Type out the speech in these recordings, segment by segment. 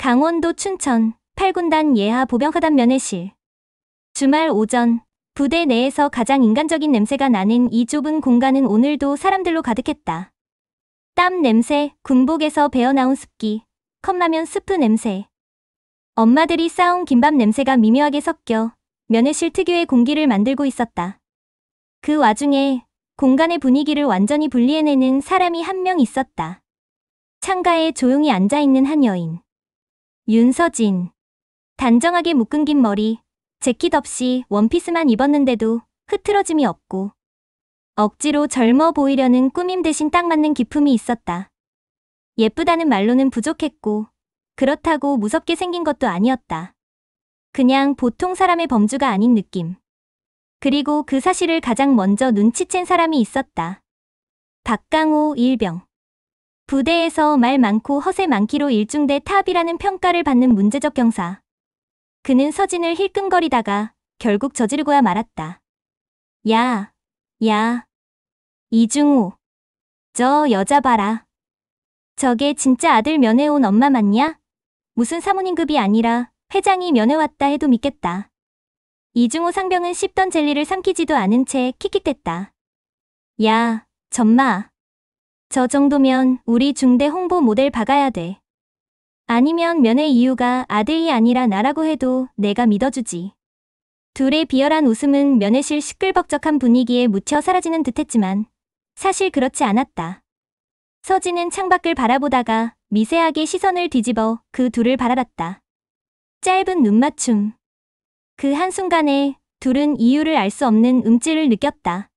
강원도 춘천 8군단 예하 보병하단 면회실. 주말 오전, 부대 내에서 가장 인간적인 냄새가 나는 이 좁은 공간은 오늘도 사람들로 가득했다. 땀 냄새, 군복에서 배어나온 습기, 컵라면 스프 냄새. 엄마들이 싸온 김밥 냄새가 미묘하게 섞여 면회실 특유의 공기를 만들고 있었다. 그 와중에 공간의 분위기를 완전히 분리해내는 사람이 한 명 있었다. 창가에 조용히 앉아있는 한 여인. 윤서진. 단정하게 묶은 긴 머리, 재킷 없이 원피스만 입었는데도 흐트러짐이 없고 억지로 젊어 보이려는 꾸밈 대신 딱 맞는 기품이 있었다. 예쁘다는 말로는 부족했고 그렇다고 무섭게 생긴 것도 아니었다. 그냥 보통 사람의 범주가 아닌 느낌. 그리고 그 사실을 가장 먼저 눈치챈 사람이 있었다. 박강호 일병. 부대에서 말 많고 허세 많기로 일중대 탑이라는 평가를 받는 문제적 경사. 그는 서진을 힐끔거리다가 결국 저지르고야 말았다. 야, 이중호. 저 여자 봐라. 저게 진짜 아들 면회 온 엄마 맞냐? 무슨 사모님급이 아니라 회장이 면회 왔다 해도 믿겠다. 이중호 상병은 씹던 젤리를 삼키지도 않은 채 킥킥댔다. 야, 전마. 저 정도면 우리 중대 홍보 모델 박아야 돼. 아니면 면회 이유가 아들이 아니라 나라고 해도 내가 믿어주지. 둘의 비열한 웃음은 면회실 시끌벅적한 분위기에 묻혀 사라지는 듯했지만 사실 그렇지 않았다. 서진은 창밖을 바라보다가 미세하게 시선을 뒤집어 그 둘을 바라봤다. 짧은 눈맞춤. 그 한순간에 둘은 이유를 알 수 없는 움찔을 느꼈다.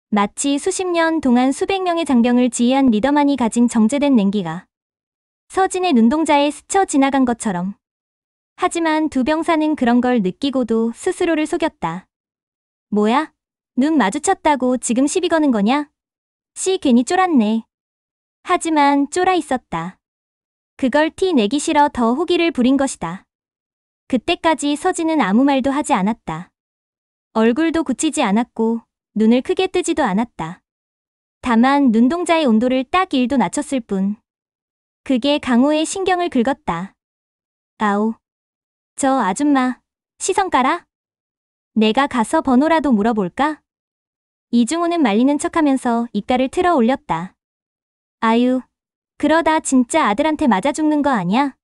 마치 수십 년 동안 수백 명의 장병을 지휘한 리더만이 가진 정제된 냉기가 서진의 눈동자에 스쳐 지나간 것처럼. 하지만 두 병사는 그런 걸 느끼고도 스스로를 속였다. 뭐야? 눈 마주쳤다고 지금 시비 거는 거냐? 씨 괜히 쫄았네. 하지만 쫄아 있었다. 그걸 티 내기 싫어 더 호기를 부린 것이다. 그때까지 서진은 아무 말도 하지 않았다. 얼굴도 굳히지 않았고 눈을 크게 뜨지도 않았다. 다만 눈동자의 온도를 딱 1도 낮췄을 뿐. 그게 강호의 신경을 긁었다. 아오. 저 아줌마, 시선 깔아? 내가 가서 번호라도 물어볼까? 이중호는 말리는 척하면서 입가를 틀어 올렸다. 아유, 그러다 진짜 아들한테 맞아 죽는 거 아냐?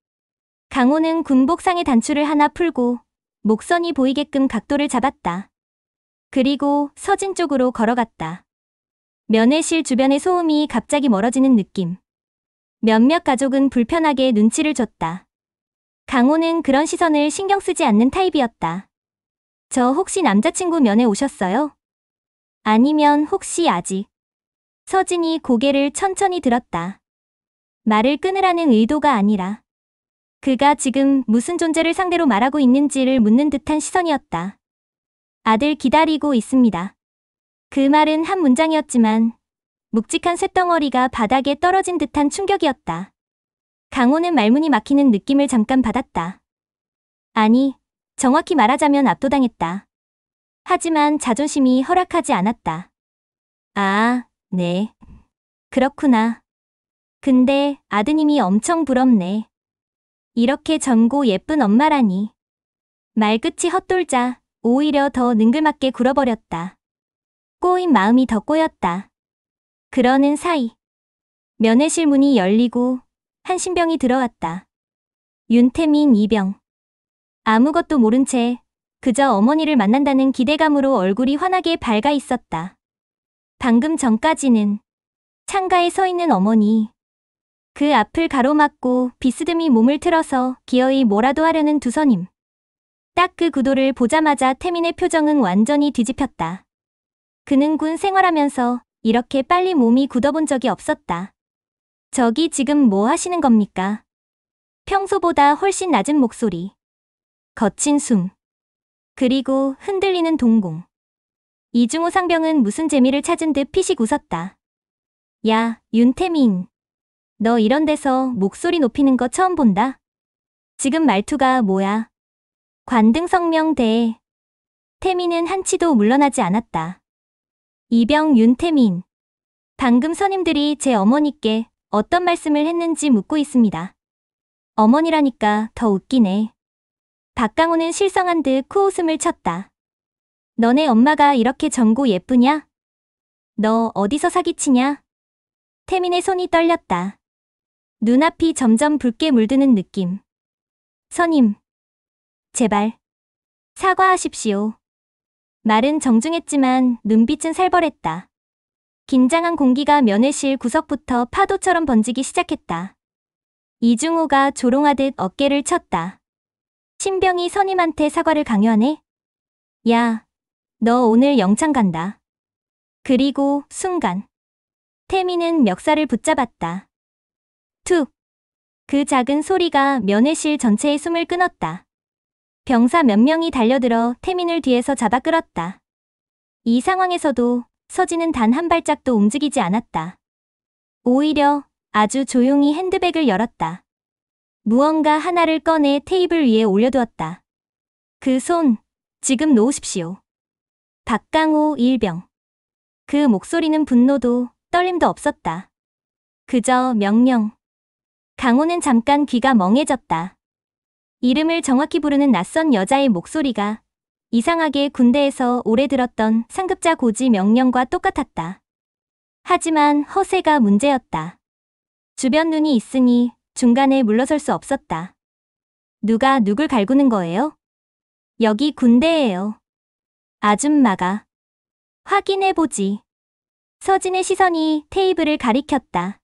강호는 군복상의 단추를 하나 풀고 목선이 보이게끔 각도를 잡았다. 그리고 서진 쪽으로 걸어갔다. 면회실 주변의 소음이 갑자기 멀어지는 느낌. 몇몇 가족은 불편하게 눈치를 줬다. 강호는 그런 시선을 신경 쓰지 않는 타입이었다. 저 혹시 남자친구 면회 오셨어요? 아니면 혹시 아직? 서진이 고개를 천천히 들었다. 말을 끊으라는 의도가 아니라 그가 지금 무슨 존재를 상대로 말하고 있는지를 묻는 듯한 시선이었다. 아들 기다리고 있습니다. 그 말은 한 문장이었지만 묵직한 쇳덩어리가 바닥에 떨어진 듯한 충격이었다. 강호는 말문이 막히는 느낌을 잠깐 받았다. 아니, 정확히 말하자면 압도당했다. 하지만 자존심이 허락하지 않았다. 아, 네. 그렇구나. 근데 아드님이 엄청 부럽네. 이렇게 젊고 예쁜 엄마라니. 말끝이 헛돌자 오히려 더 능글맞게 굴어버렸다. 꼬인 마음이 더 꼬였다. 그러는 사이 면회실 문이 열리고 한 신병이 들어왔다. 윤태민 이병. 아무것도 모른 채 그저 어머니를 만난다는 기대감으로 얼굴이 환하게 밝아 있었다. 방금 전까지는 창가에 서 있는 어머니. 그 앞을 가로막고 비스듬히 몸을 틀어서 기어이 뭐라도 하려는 두 선임. 딱 그 구도를 보자마자 태민의 표정은 완전히 뒤집혔다. 그는 군 생활하면서 이렇게 빨리 몸이 굳어본 적이 없었다. 저기 지금 뭐 하시는 겁니까? 평소보다 훨씬 낮은 목소리. 거친 숨. 그리고 흔들리는 동공. 이중호 상병은 무슨 재미를 찾은 듯 피식 웃었다. 야, 윤태민. 너 이런 데서 목소리 높이는 거 처음 본다? 지금 말투가 뭐야? 관등성명대. 태민은 한치도 물러나지 않았다. 이병 윤태민. 방금 선임들이 제 어머니께 어떤 말씀을 했는지 묻고 있습니다. 어머니라니까 더 웃기네. 박강호는 실성한 듯 코웃음을 쳤다. 너네 엄마가 이렇게 젊고 예쁘냐? 너 어디서 사기치냐? 태민의 손이 떨렸다. 눈앞이 점점 붉게 물드는 느낌. 선임, 제발, 사과하십시오. 말은 정중했지만 눈빛은 살벌했다. 긴장한 공기가 면회실 구석부터 파도처럼 번지기 시작했다. 이중호가 조롱하듯 어깨를 쳤다. 신병이 선임한테 사과를 강요하네? 야, 너 오늘 영창 간다. 그리고 순간 태민은 멱살을 붙잡았다. 툭! 그 작은 소리가 면회실 전체의 숨을 끊었다. 병사 몇 명이 달려들어 태민을 뒤에서 잡아 끌었다. 이 상황에서도 서진은 단 한 발짝도 움직이지 않았다. 오히려 아주 조용히 핸드백을 열었다. 무언가 하나를 꺼내 테이블 위에 올려두었다. 그 손, 지금 놓으십시오. 박강호 일병. 그 목소리는 분노도 떨림도 없었다. 그저 명령. 강호는 잠깐 귀가 멍해졌다. 이름을 정확히 부르는 낯선 여자의 목소리가 이상하게 군대에서 오래 들었던 상급자 고지 명령과 똑같았다. 하지만 허세가 문제였다. 주변 눈이 있으니 중간에 물러설 수 없었다. 누가 누굴 갈구는 거예요? 여기 군대예요. 아줌마가. 확인해보지. 서진의 시선이 테이블을 가리켰다.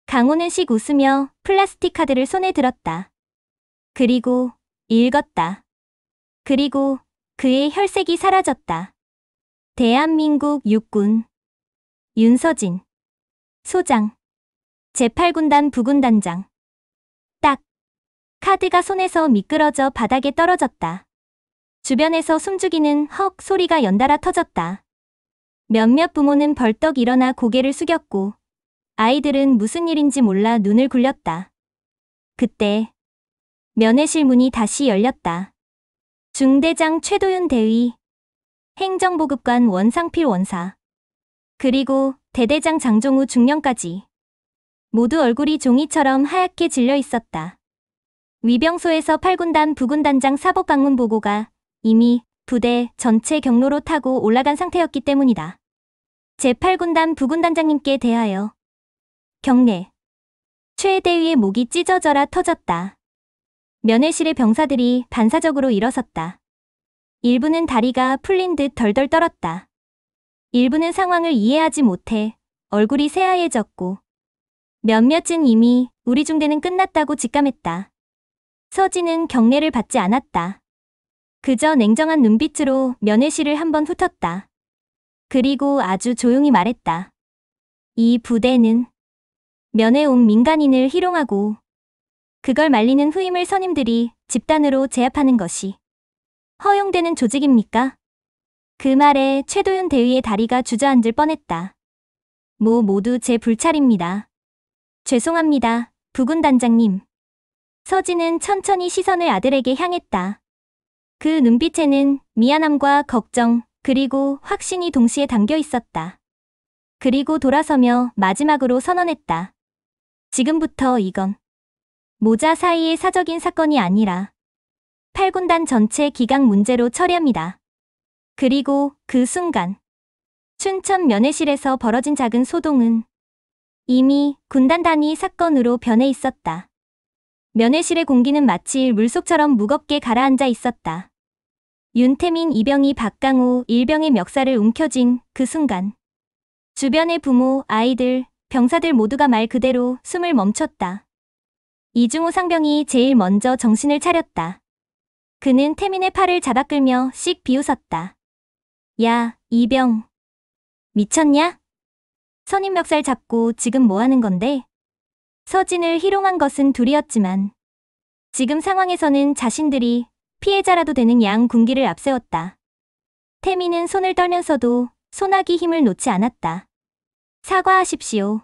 강호는 씩 웃으며 플라스틱 카드를 손에 들었다. 그리고 읽었다. 그리고 그의 혈색이 사라졌다. 대한민국 육군 윤서진 소장 제8군단 부군단장. 딱! 카드가 손에서 미끄러져 바닥에 떨어졌다. 주변에서 숨죽이는 헉 소리가 연달아 터졌다. 몇몇 부모는 벌떡 일어나 고개를 숙였고 아이들은 무슨 일인지 몰라 눈을 굴렸다. 그때 면회실 문이 다시 열렸다. 중대장 최도윤 대위, 행정보급관 원상필 원사, 그리고 대대장 장종우 중령까지. 모두 얼굴이 종이처럼 하얗게 질려 있었다. 위병소에서 8군단 부군단장 사복 방문 보고가 이미 부대 전체 경로로 타고 올라간 상태였기 때문이다. 제8군단 부군단장님께 대하여 경례. 최 대위의 목이 찢어져라 터졌다. 면회실의 병사들이 반사적으로 일어섰다. 일부는 다리가 풀린 듯 덜덜 떨었다. 일부는 상황을 이해하지 못해 얼굴이 새하얘졌고 몇몇은 이미 우리 중대는 끝났다고 직감했다. 서진은 경례를 받지 않았다. 그저 냉정한 눈빛으로 면회실을 한번 훑었다. 그리고 아주 조용히 말했다. 이 부대는 면회 온 민간인을 희롱하고 그걸 말리는 후임을 선임들이 집단으로 제압하는 것이 허용되는 조직입니까? 그 말에 최도윤 대위의 다리가 주저앉을 뻔했다. 모두 제 불찰입니다. 죄송합니다, 부군단장님. 서진은 천천히 시선을 아들에게 향했다. 그 눈빛에는 미안함과 걱정 그리고 확신이 동시에 담겨 있었다. 그리고 돌아서며 마지막으로 선언했다. 지금부터 이건 모자 사이의 사적인 사건이 아니라 8군단 전체 기강 문제로 처리합니다. 그리고 그 순간 춘천 면회실에서 벌어진 작은 소동은 이미 군단 단위 사건으로 변해 있었다. 면회실의 공기는 마치 물속처럼 무겁게 가라앉아 있었다. 윤태민 이병이 박강호 일병의 멱살을 움켜쥔 그 순간 주변의 부모, 아이들, 병사들 모두가 말 그대로 숨을 멈췄다. 이중호 상병이 제일 먼저 정신을 차렸다. 그는 태민의 팔을 잡아 끌며 씩 비웃었다. 야, 이병. 미쳤냐? 선임 멱살 잡고 지금 뭐 하는 건데? 서진을 희롱한 것은 둘이었지만 지금 상황에서는 자신들이 피해자라도 되는 양 군기를 앞세웠다. 태민은 손을 떨면서도 소나기 힘을 놓지 않았다. 사과하십시오.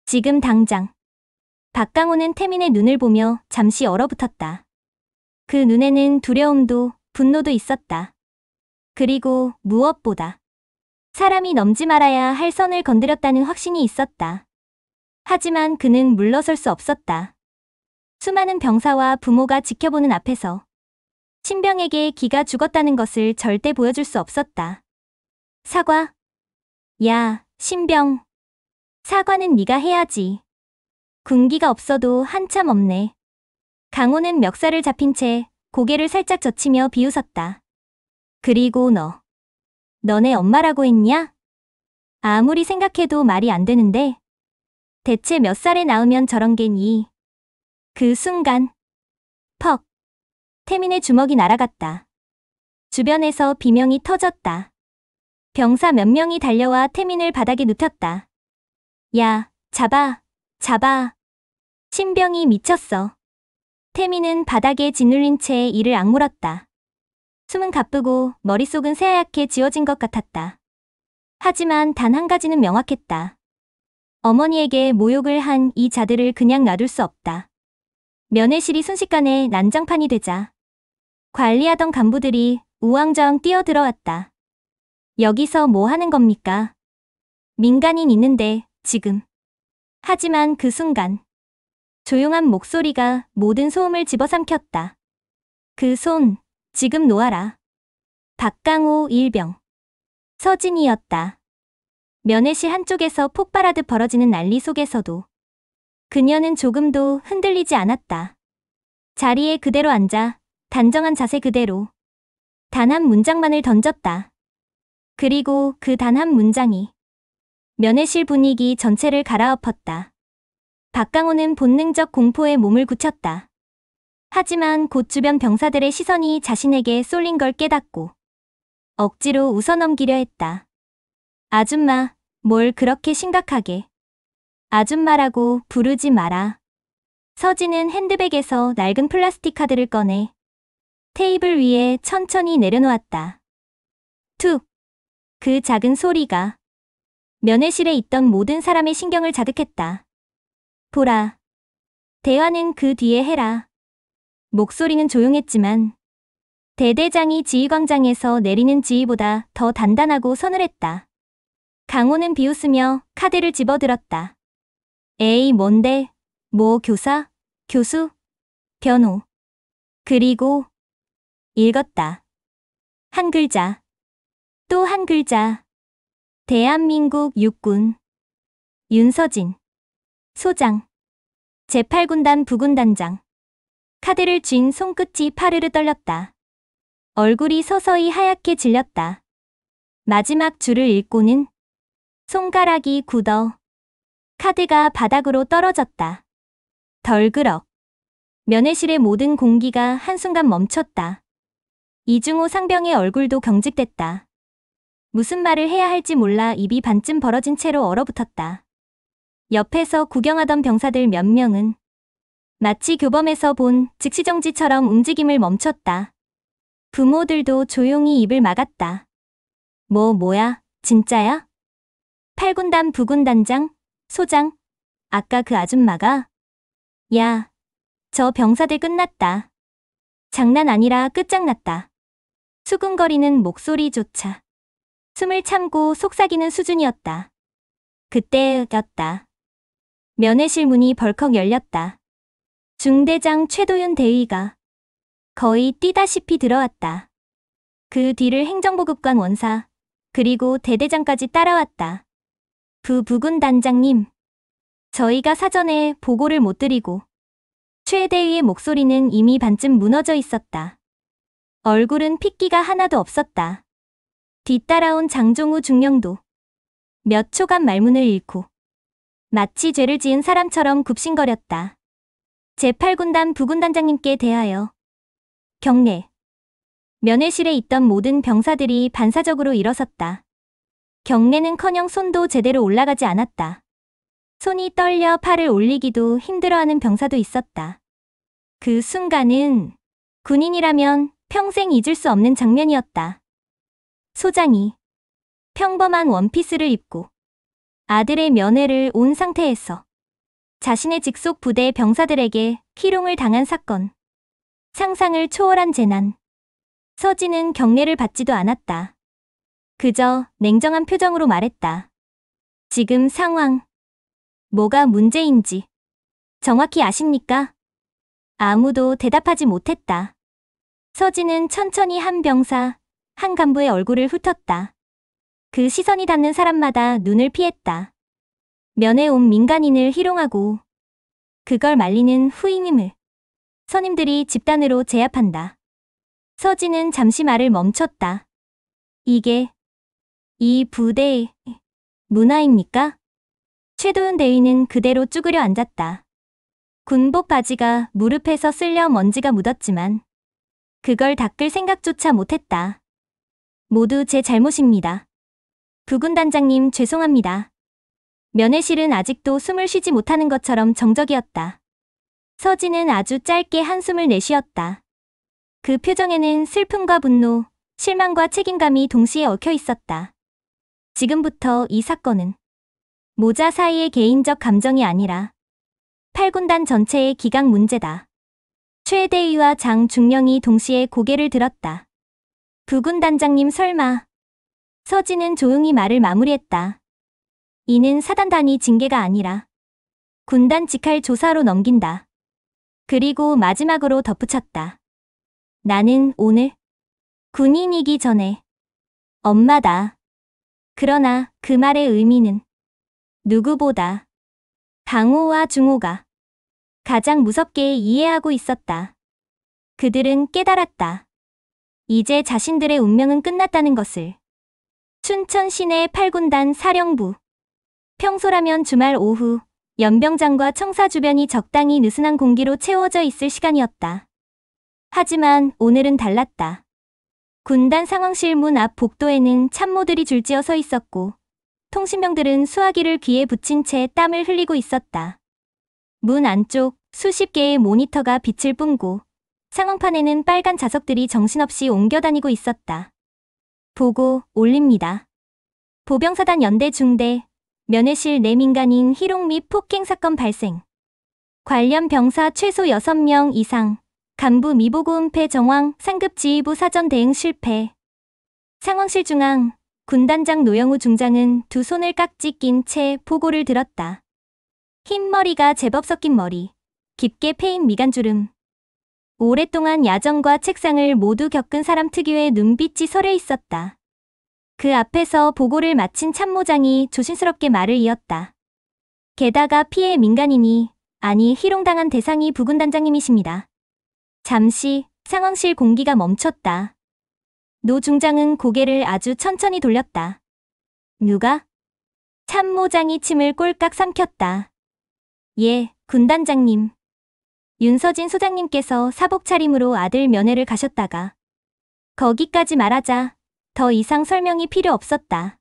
지금 당장. 박강호는 태민의 눈을 보며 잠시 얼어붙었다. 그 눈에는 두려움도 분노도 있었다. 그리고 무엇보다 사람이 넘지 말아야 할 선을 건드렸다는 확신이 있었다. 하지만 그는 물러설 수 없었다. 수많은 병사와 부모가 지켜보는 앞에서 신병에게 기가 죽었다는 것을 절대 보여줄 수 없었다. 사과? 야, 신병. 사과는 네가 해야지. 군기가 없어도 한참 없네. 강호는 멱살을 잡힌 채 고개를 살짝 젖히며 비웃었다. 그리고 너네 엄마라고 했냐? 아무리 생각해도 말이 안 되는데. 대체 몇 살에 낳으면 저런 게니? 그 순간 퍽! 태민의 주먹이 날아갔다. 주변에서 비명이 터졌다. 병사 몇 명이 달려와 태민을 바닥에 눕혔다. 야, 잡아! 신병이 미쳤어. 태민은 바닥에 짓눌린 채 이를 악물었다. 숨은 가쁘고 머릿속은 새하얗게 지워진 것 같았다. 하지만 단 한 가지는 명확했다. 어머니에게 모욕을 한 이 자들을 그냥 놔둘 수 없다. 면회실이 순식간에 난장판이 되자 관리하던 간부들이 우왕좌왕 뛰어들어왔다. 여기서 뭐 하는 겁니까? 민간인 있는데 지금. 하지만 그 순간 조용한 목소리가 모든 소음을 집어삼켰다. 그 손, 지금 놓아라. 박강호 일병. 서진이었다. 면회실 한쪽에서 폭발하듯 벌어지는 난리 속에서도 그녀는 조금도 흔들리지 않았다. 자리에 그대로 앉아 단정한 자세 그대로 단 한 문장만을 던졌다. 그리고 그 단 한 문장이 면회실 분위기 전체를 갈아엎었다. 박강호는 본능적 공포에 몸을 굳혔다. 하지만 곧 주변 병사들의 시선이 자신에게 쏠린 걸 깨닫고 억지로 웃어넘기려 했다. 아줌마, 뭘 그렇게 심각하게. 아줌마라고 부르지 마라. 서진은 핸드백에서 낡은 플라스틱 카드를 꺼내 테이블 위에 천천히 내려놓았다. 툭! 그 작은 소리가 면회실에 있던 모든 사람의 신경을 자극했다. 보라. 대화는 그 뒤에 해라. 목소리는 조용했지만 대대장이 지휘광장에서 내리는 지휘보다 더 단단하고 서늘했다. 강호는 비웃으며 카드를 집어들었다. 에이 뭔데? 뭐 교사? 교수? 변호. 그리고 읽었다. 한 글자. 또 한 글자. 대한민국 육군. 윤서진. 소장. 제8군단 부군단장. 카드를 쥔 손끝이 파르르 떨렸다. 얼굴이 서서히 하얗게 질렸다. 마지막 줄을 읽고는 손가락이 굳어 카드가 바닥으로 떨어졌다. 덜그럭. 면회실의 모든 공기가 한순간 멈췄다. 이중호 상병의 얼굴도 경직됐다. 무슨 말을 해야 할지 몰라 입이 반쯤 벌어진 채로 얼어붙었다. 옆에서 구경하던 병사들 몇 명은 마치 교범에서 본 즉시정지처럼 움직임을 멈췄다. 부모들도 조용히 입을 막았다. 뭐야, 진짜야? 8군단 부군단장, 소장, 아까 그 아줌마가? 야, 저 병사들 끝났다. 장난 아니라 끝장났다. 수근거리는 목소리조차 숨을 참고 속삭이는 수준이었다. 그때였다. 면회실 문이 벌컥 열렸다. 중대장 최도윤 대위가 거의 뛰다시피 들어왔다. 그 뒤를 행정보급관 원사, 그리고 대대장까지 따라왔다. 부군단장님, 저희가 사전에 보고를 못 드리고 최 대위의 목소리는 이미 반쯤 무너져 있었다. 얼굴은 핏기가 하나도 없었다. 뒤따라온 장종우 중령도 몇 초간 말문을 잃고 마치 죄를 지은 사람처럼 굽신거렸다. 제8군단 부군단장님께 대하여 경례. 면회실에 있던 모든 병사들이 반사적으로 일어섰다. 경례는커녕 손도 제대로 올라가지 않았다. 손이 떨려 팔을 올리기도 힘들어하는 병사도 있었다. 그 순간은 군인이라면 평생 잊을 수 없는 장면이었다. 소장이 평범한 원피스를 입고 아들의 면회를 온 상태에서 자신의 직속 부대 병사들에게 희롱을 당한 사건. 상상을 초월한 재난. 서진은 경례를 받지도 않았다. 그저 냉정한 표정으로 말했다. 지금 상황. 뭐가 문제인지 정확히 아십니까? 아무도 대답하지 못했다. 서진은 천천히 한 병사, 한 간부의 얼굴을 훑었다. 그 시선이 닿는 사람마다 눈을 피했다. 면회 온 민간인을 희롱하고 그걸 말리는 후임을 선임들이 집단으로 제압한다. 서진은 잠시 말을 멈췄다. 이게 이 부대의 문화입니까? 최도훈 대위는 그대로 쭈그려 앉았다. 군복 바지가 무릎에서 쓸려 먼지가 묻었지만 그걸 닦을 생각조차 못했다. 모두 제 잘못입니다. 부군단장님 죄송합니다. 면회실은 아직도 숨을 쉬지 못하는 것처럼 정적이었다. 서진은 아주 짧게 한숨을 내쉬었다. 그 표정에는 슬픔과 분노, 실망과 책임감이 동시에 얽혀 있었다. 지금부터 이 사건은 모자 사이의 개인적 감정이 아니라 8군단 전체의 기강 문제다. 최대위와 장중령이 동시에 고개를 들었다. 부군단장님 설마. 서진은 조용히 말을 마무리했다. 이는 사단단위 징계가 아니라 군단 직할 조사로 넘긴다. 그리고 마지막으로 덧붙였다. 나는 오늘 군인이기 전에 엄마다. 그러나 그 말의 의미는 누구보다 강호와 중호가 가장 무섭게 이해하고 있었다. 그들은 깨달았다. 이제 자신들의 운명은 끝났다는 것을. 춘천 시내 8군단 사령부. 평소라면 주말 오후 연병장과 청사 주변이 적당히 느슨한 공기로 채워져 있을 시간이었다. 하지만 오늘은 달랐다. 군단 상황실 문 앞 복도에는 참모들이 줄지어 서 있었고 통신병들은 수화기를 귀에 붙인 채 땀을 흘리고 있었다. 문 안쪽 수십 개의 모니터가 빛을 뿜고 상황판에는 빨간 자석들이 정신없이 옮겨다니고 있었다. 보고 올립니다. 보병사단 연대 중대, 면회실 내 민간인 희롱 및 폭행 사건 발생. 관련 병사 최소 6명 이상, 간부 미보고 은폐 정황, 상급 지휘부 사전 대응 실패. 상황실 중앙, 군단장 노영우 중장은 두 손을 깍지 낀 채 보고를 들었다. 흰 머리가 제법 섞인 머리, 깊게 패인 미간주름. 오랫동안 야정과 책상을 모두 겪은 사람 특유의 눈빛이 서려 있었다. 그 앞에서 보고를 마친 참모장이 조심스럽게 말을 이었다. 게다가 피해 민간인이, 아니 희롱당한 대상이 부군단장님이십니다. 잠시 상황실 공기가 멈췄다. 노 중장은 고개를 아주 천천히 돌렸다. 누가? 참모장이 침을 꼴깍 삼켰다. 예, 군단장님. 윤서진 소장님께서 사복 차림으로 아들 면회를 가셨다가 거기까지 말하자 더 이상 설명이 필요 없었다.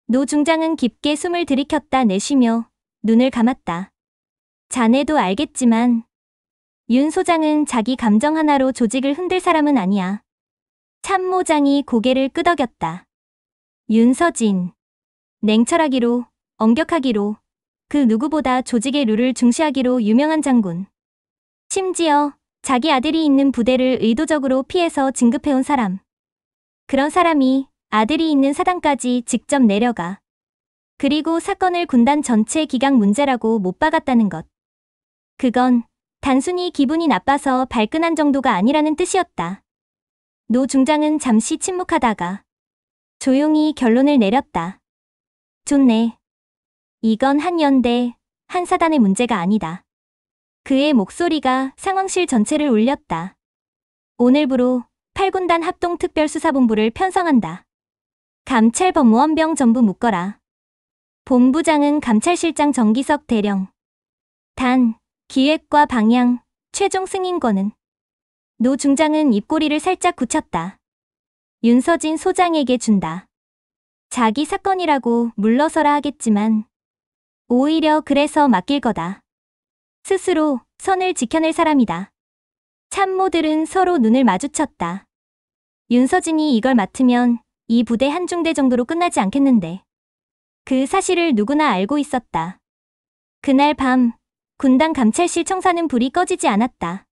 노 중장은 깊게 숨을 들이켰다 내쉬며 눈을 감았다. 자네도 알겠지만 윤 소장은 자기 감정 하나로 조직을 흔들 사람은 아니야. 참모장이 고개를 끄덕였다. 윤서진. 냉철하기로, 엄격하기로, 그 누구보다 조직의 룰을 중시하기로 유명한 장군. 심지어 자기 아들이 있는 부대를 의도적으로 피해서 진급해온 사람. 그런 사람이 아들이 있는 사단까지 직접 내려가. 그리고 사건을 군단 전체 기강 문제라고 못 박았다는 것. 그건 단순히 기분이 나빠서 발끈한 정도가 아니라는 뜻이었다. 노 중장은 잠시 침묵하다가 조용히 결론을 내렸다. 좋네. 이건 한 연대, 한 사단의 문제가 아니다. 그의 목소리가 상황실 전체를 울렸다. 오늘부로 8군단 합동특별수사본부를 편성한다. 감찰법무원병 전부 묶어라. 본부장은 감찰실장 정기석 대령. 단, 기획과 방향, 최종 승인권은. 노 중장은 입꼬리를 살짝 굳혔다. 윤서진 소장에게 준다. 자기 사건이라고 물러서라 하겠지만 오히려 그래서 맡길 거다. 스스로 선을 지켜낼 사람이다. 참모들은 서로 눈을 마주쳤다. 윤서진이 이걸 맡으면 이 부대 한 중대 정도로 끝나지 않겠는데. 그 사실을 누구나 알고 있었다. 그날 밤 군단 감찰실 청사는 불이 꺼지지 않았다.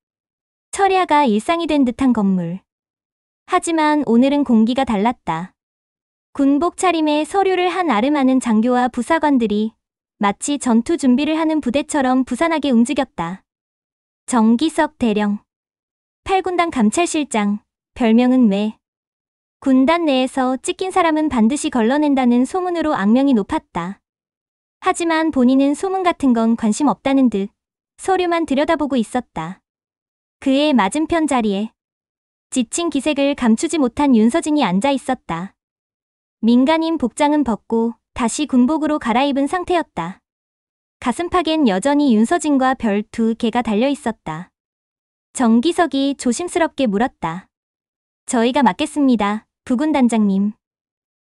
철야가 일상이 된 듯한 건물. 하지만 오늘은 공기가 달랐다. 군복 차림에 서류를 한 아름하는 장교와 부사관들이 마치 전투 준비를 하는 부대처럼 부산하게 움직였다. 정기석 대령. 8군단 감찰실장, 별명은 매. 군단 내에서 찍힌 사람은 반드시 걸러낸다는 소문으로 악명이 높았다. 하지만 본인은 소문 같은 건 관심 없다는 듯 서류만 들여다보고 있었다. 그의 맞은편 자리에 지친 기색을 감추지 못한 윤서진이 앉아 있었다. 민간인 복장은 벗고 다시 군복으로 갈아입은 상태였다. 가슴팍엔 여전히 윤서진과 별 2개가 달려 있었다. 정기석이 조심스럽게 물었다. 저희가 맡겠습니다, 부군단장님.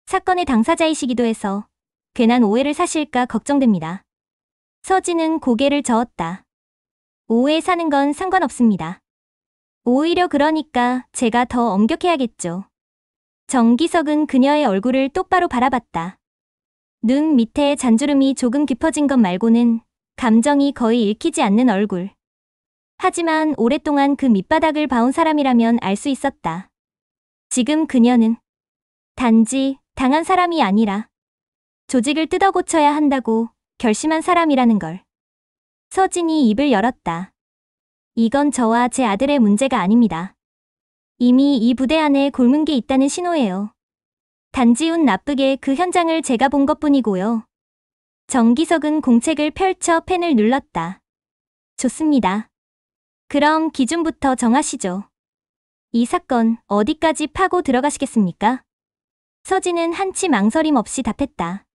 사건의 당사자이시기도 해서 괜한 오해를 사실까 걱정됩니다. 서진은 고개를 저었다. 오해 사는 건 상관없습니다. 오히려 그러니까 제가 더 엄격해야겠죠. 정기석은 그녀의 얼굴을 똑바로 바라봤다. 눈 밑에 잔주름이 조금 깊어진 것 말고는 감정이 거의 읽히지 않는 얼굴. 하지만 오랫동안 그 밑바닥을 봐온 사람이라면 알 수 있었다. 지금 그녀는 단지 당한 사람이 아니라 조직을 뜯어 고쳐야 한다고 결심한 사람이라는 걸. 서진이 입을 열었다. 이건 저와 제 아들의 문제가 아닙니다. 이미 이 부대 안에 곪은 게 있다는 신호예요. 단지 운 나쁘게 그 현장을 제가 본 것뿐이고요. 정기석은 공책을 펼쳐 펜을 눌렀다. 좋습니다. 그럼 기준부터 정하시죠. 이 사건 어디까지 파고 들어가시겠습니까? 서진은 한치 망설임 없이 답했다.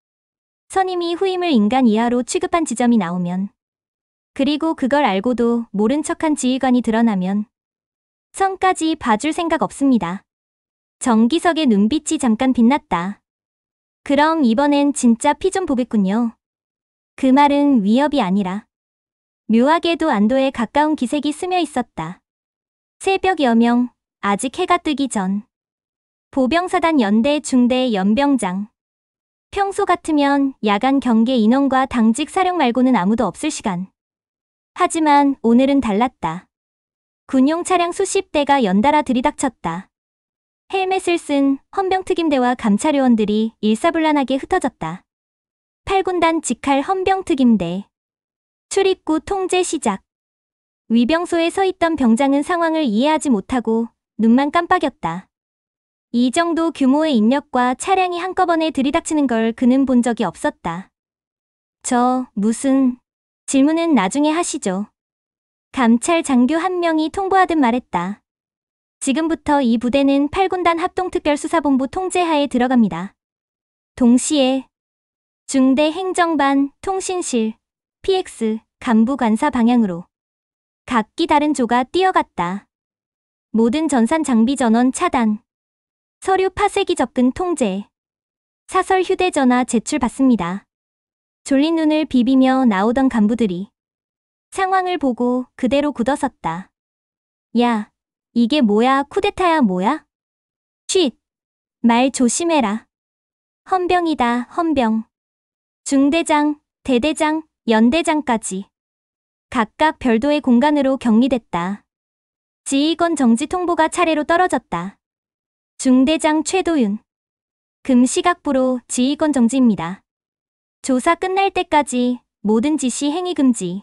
선임이 후임을 인간 이하로 취급한 지점이 나오면, 그리고 그걸 알고도 모른 척한 지휘관이 드러나면 선까지 봐줄 생각 없습니다. 정기석의 눈빛이 잠깐 빛났다. 그럼 이번엔 진짜 피 좀 보겠군요. 그 말은 위협이 아니라 묘하게도 안도에 가까운 기색이 스며 있었다. 새벽 여명, 아직 해가 뜨기 전. 보병사단 연대 중대 연병장. 평소 같으면 야간 경계 인원과 당직 사령 말고는 아무도 없을 시간. 하지만 오늘은 달랐다. 군용 차량 수십 대가 연달아 들이닥쳤다. 헬멧을 쓴 헌병특임대와 감찰요원들이 일사불란하게 흩어졌다. 8군단 직할 헌병특임대. 출입구 통제 시작. 위병소에 서 있던 병장은 상황을 이해하지 못하고 눈만 깜빡였다. 이 정도 규모의 인력과 차량이 한꺼번에 들이닥치는 걸 그는 본 적이 없었다. 무슨... 질문은 나중에 하시죠. 감찰 장교 한 명이 통보하듯 말했다. 지금부터 이 부대는 8군단 합동특별수사본부 통제하에 들어갑니다. 동시에 중대 행정반, 통신실, PX, 간부관사 방향으로 각기 다른 조가 뛰어갔다. 모든 전산 장비 전원 차단. 서류 파쇄기 접근 통제. 사설 휴대전화 제출 받습니다. 졸린 눈을 비비며 나오던 간부들이 상황을 보고 그대로 굳어섰다. 야, 이게 뭐야, 쿠데타야 뭐야? 쉿! 말 조심해라. 헌병이다, 헌병. 중대장, 대대장, 연대장까지. 각각 별도의 공간으로 격리됐다. 지휘권 정지 통보가 차례로 떨어졌다. 중대장 최도윤. 금시각부로 지휘권 정지입니다. 조사 끝날 때까지 모든 지시 행위 금지.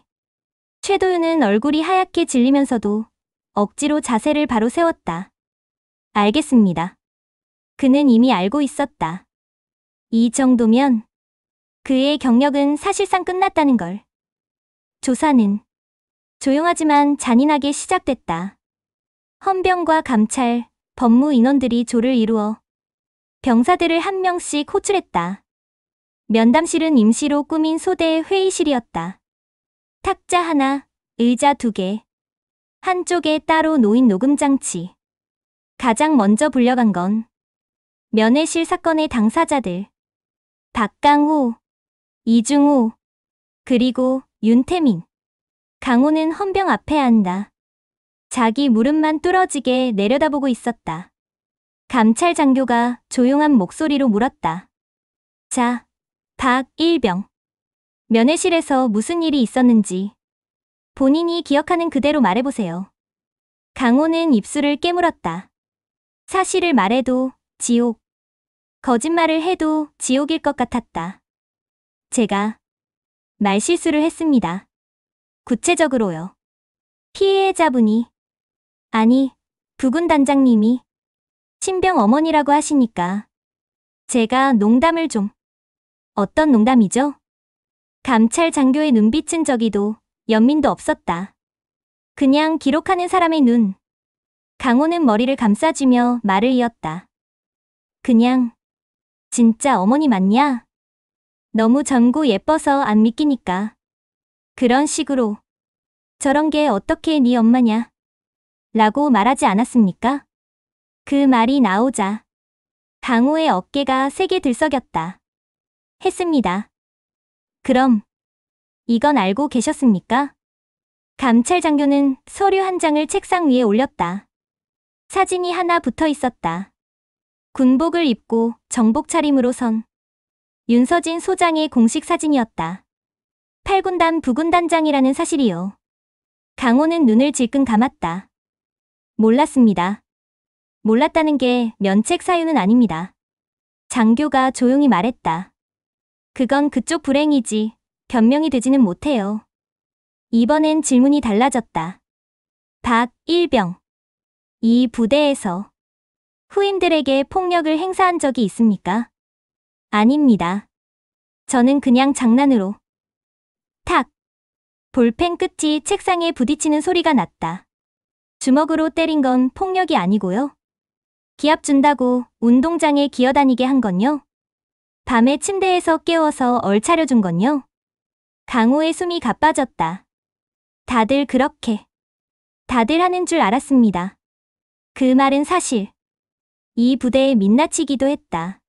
최도윤은 얼굴이 하얗게 질리면서도 억지로 자세를 바로 세웠다. 알겠습니다. 그는 이미 알고 있었다. 이 정도면 그의 경력은 사실상 끝났다는 걸. 조사는 조용하지만 잔인하게 시작됐다. 헌병과 감찰, 법무 인원들이 조를 이루어 병사들을 한 명씩 호출했다. 면담실은 임시로 꾸민 소대의 회의실이었다. 탁자 하나, 의자 2개. 한쪽에 따로 놓인 녹음장치. 가장 먼저 불려간 건 면회실 사건의 당사자들. 박강호, 이중호, 그리고 윤태민. 강호는 헌병 앞에 앉아 자기 무릎만 뚫어지게 내려다보고 있었다. 감찰 장교가 조용한 목소리로 물었다. 자, 박일병. 면회실에서 무슨 일이 있었는지 본인이 기억하는 그대로 말해보세요. 강호는 입술을 깨물었다. 사실을 말해도 지옥. 거짓말을 해도 지옥일 것 같았다. 제가 말실수를 했습니다. 구체적으로요. 피해자분이, 아니, 부군 단장님이 신병 어머니라고 하시니까 제가 농담을 좀. 어떤 농담이죠? 감찰 장교의 눈빛은 저기도 연민도 없었다. 그냥 기록하는 사람의 눈. 강호는 머리를 감싸주며 말을 이었다. 그냥 진짜 어머니 맞냐? 너무 젊고 예뻐서 안 믿기니까. 그런 식으로 저런 게 어떻게 네 엄마냐? 라고 말하지 않았습니까? 그 말이 나오자 강호의 어깨가 세게 들썩였다. 했습니다. 그럼 이건 알고 계셨습니까? 감찰 장교는 서류 한 장을 책상 위에 올렸다. 사진이 하나 붙어 있었다. 군복을 입고 정복 차림으로 선 윤서진 소장의 공식 사진이었다. 8군단 부군단장이라는 사실이요. 강호는 눈을 질끈 감았다. 몰랐습니다. 몰랐다는 게 면책 사유는 아닙니다. 장교가 조용히 말했다. 그건 그쪽 불행이지 변명이 되지는 못해요. 이번엔 질문이 달라졌다. 박일병. 이 부대에서 후임들에게 폭력을 행사한 적이 있습니까? 아닙니다. 저는 그냥 장난으로. 탁. 볼펜 끝이 책상에 부딪히는 소리가 났다. 주먹으로 때린 건 폭력이 아니고요. 기합 준다고 운동장에 기어다니게 한 건요. 밤에 침대에서 깨워서 얼차려 준 건요. 강호의 숨이 가빠졌다. 다들 그렇게. 다들 하는 줄 알았습니다. 그 말은 사실. 이 부대에 민낯이기도 했다.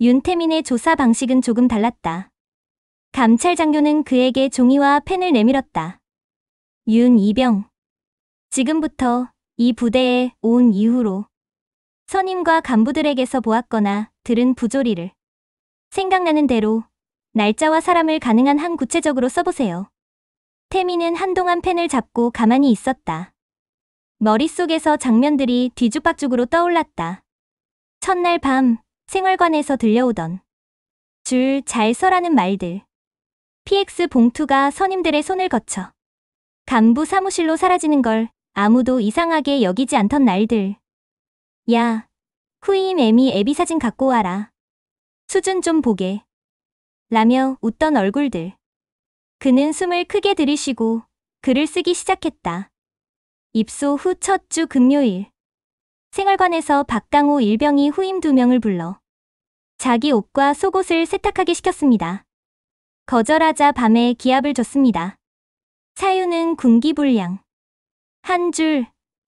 윤태민의 조사 방식은 조금 달랐다. 감찰 장교는 그에게 종이와 펜을 내밀었다. 윤이병. 지금부터 이 부대에 온 이후로 선임과 간부들에게서 보았거나 들은 부조리를 생각나는 대로 날짜와 사람을 가능한 한 구체적으로 써보세요. 태민은 한동안 펜을 잡고 가만히 있었다. 머릿속에서 장면들이 뒤죽박죽으로 떠올랐다. 첫날 밤 생활관에서 들려오던 줄 잘 서라는 말들. PX 봉투가 선임들의 손을 거쳐 간부 사무실로 사라지는 걸 아무도 이상하게 여기지 않던 날들. 야, 후임 애미 애비 사진 갖고 와라. 수준 좀 보게. 라며 웃던 얼굴들. 그는 숨을 크게 들이쉬고 글을 쓰기 시작했다. 입소 후 첫 주 금요일. 생활관에서 박강호 일병이 후임 2명을 불러 자기 옷과 속옷을 세탁하게 시켰습니다. 거절하자 밤에 기합을 줬습니다. 사유는 군기불량. 한 줄,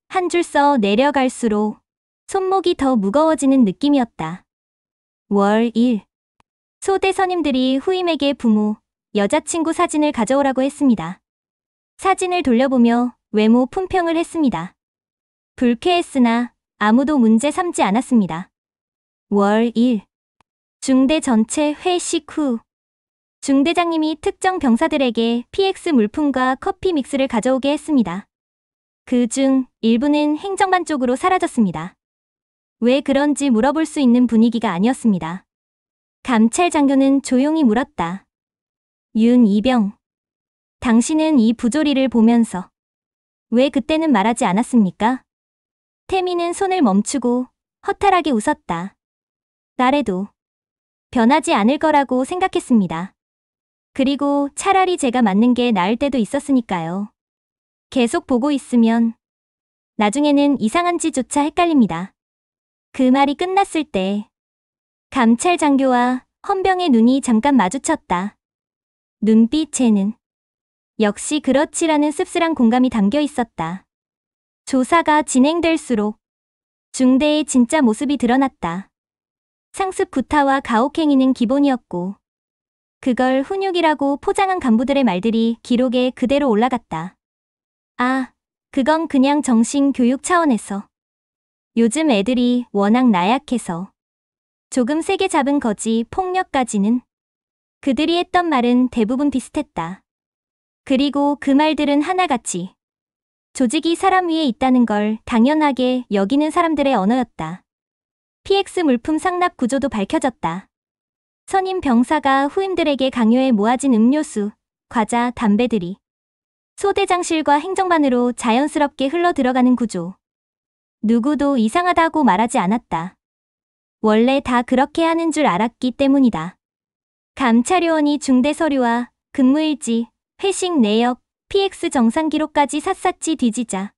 한 줄 써 내려갈수록 손목이 더 무거워지는 느낌이었다. 월 1. 소대 선임들이 후임에게 부모, 여자친구 사진을 가져오라고 했습니다. 사진을 돌려보며 외모 품평을 했습니다. 불쾌했으나 아무도 문제 삼지 않았습니다. 월 1. 중대 전체 회식 후 중대장님이 특정 병사들에게 PX 물품과 커피 믹스를 가져오게 했습니다. 그중 일부는 행정반 쪽으로 사라졌습니다. 왜 그런지 물어볼 수 있는 분위기가 아니었습니다. 감찰 장교는 조용히 물었다. 윤이병. 당신은 이 부조리를 보면서 왜 그때는 말하지 않았습니까? 태민은 손을 멈추고 허탈하게 웃었다. 나래도 변하지 않을 거라고 생각했습니다. 그리고 차라리 제가 맞는 게 나을 때도 있었으니까요. 계속 보고 있으면 나중에는 이상한지조차 헷갈립니다. 그 말이 끝났을 때 감찰 장교와 헌병의 눈이 잠깐 마주쳤다. 눈빛에는 역시 그렇지라는 씁쓸한 공감이 담겨 있었다. 조사가 진행될수록 중대의 진짜 모습이 드러났다. 상습 구타와 가혹행위는 기본이었고 그걸 훈육이라고 포장한 간부들의 말들이 기록에 그대로 올라갔다. 아, 그건 그냥 정신교육 차원에서. 요즘 애들이 워낙 나약해서 조금 세게 잡은 거지 폭력까지는. 그들이 했던 말은 대부분 비슷했다. 그리고 그 말들은 하나같이 조직이 사람 위에 있다는 걸 당연하게 여기는 사람들의 언어였다. PX 물품 상납 구조도 밝혀졌다. 선임 병사가 후임들에게 강요해 모아진 음료수, 과자, 담배들이 소대장실과 행정반으로 자연스럽게 흘러 들어가는 구조. 누구도 이상하다고 말하지 않았다. 원래 다 그렇게 하는 줄 알았기 때문이다. 감찰요원이 중대 서류와 근무일지, 회식 내역, PX 정상 기록까지 샅샅이 뒤지자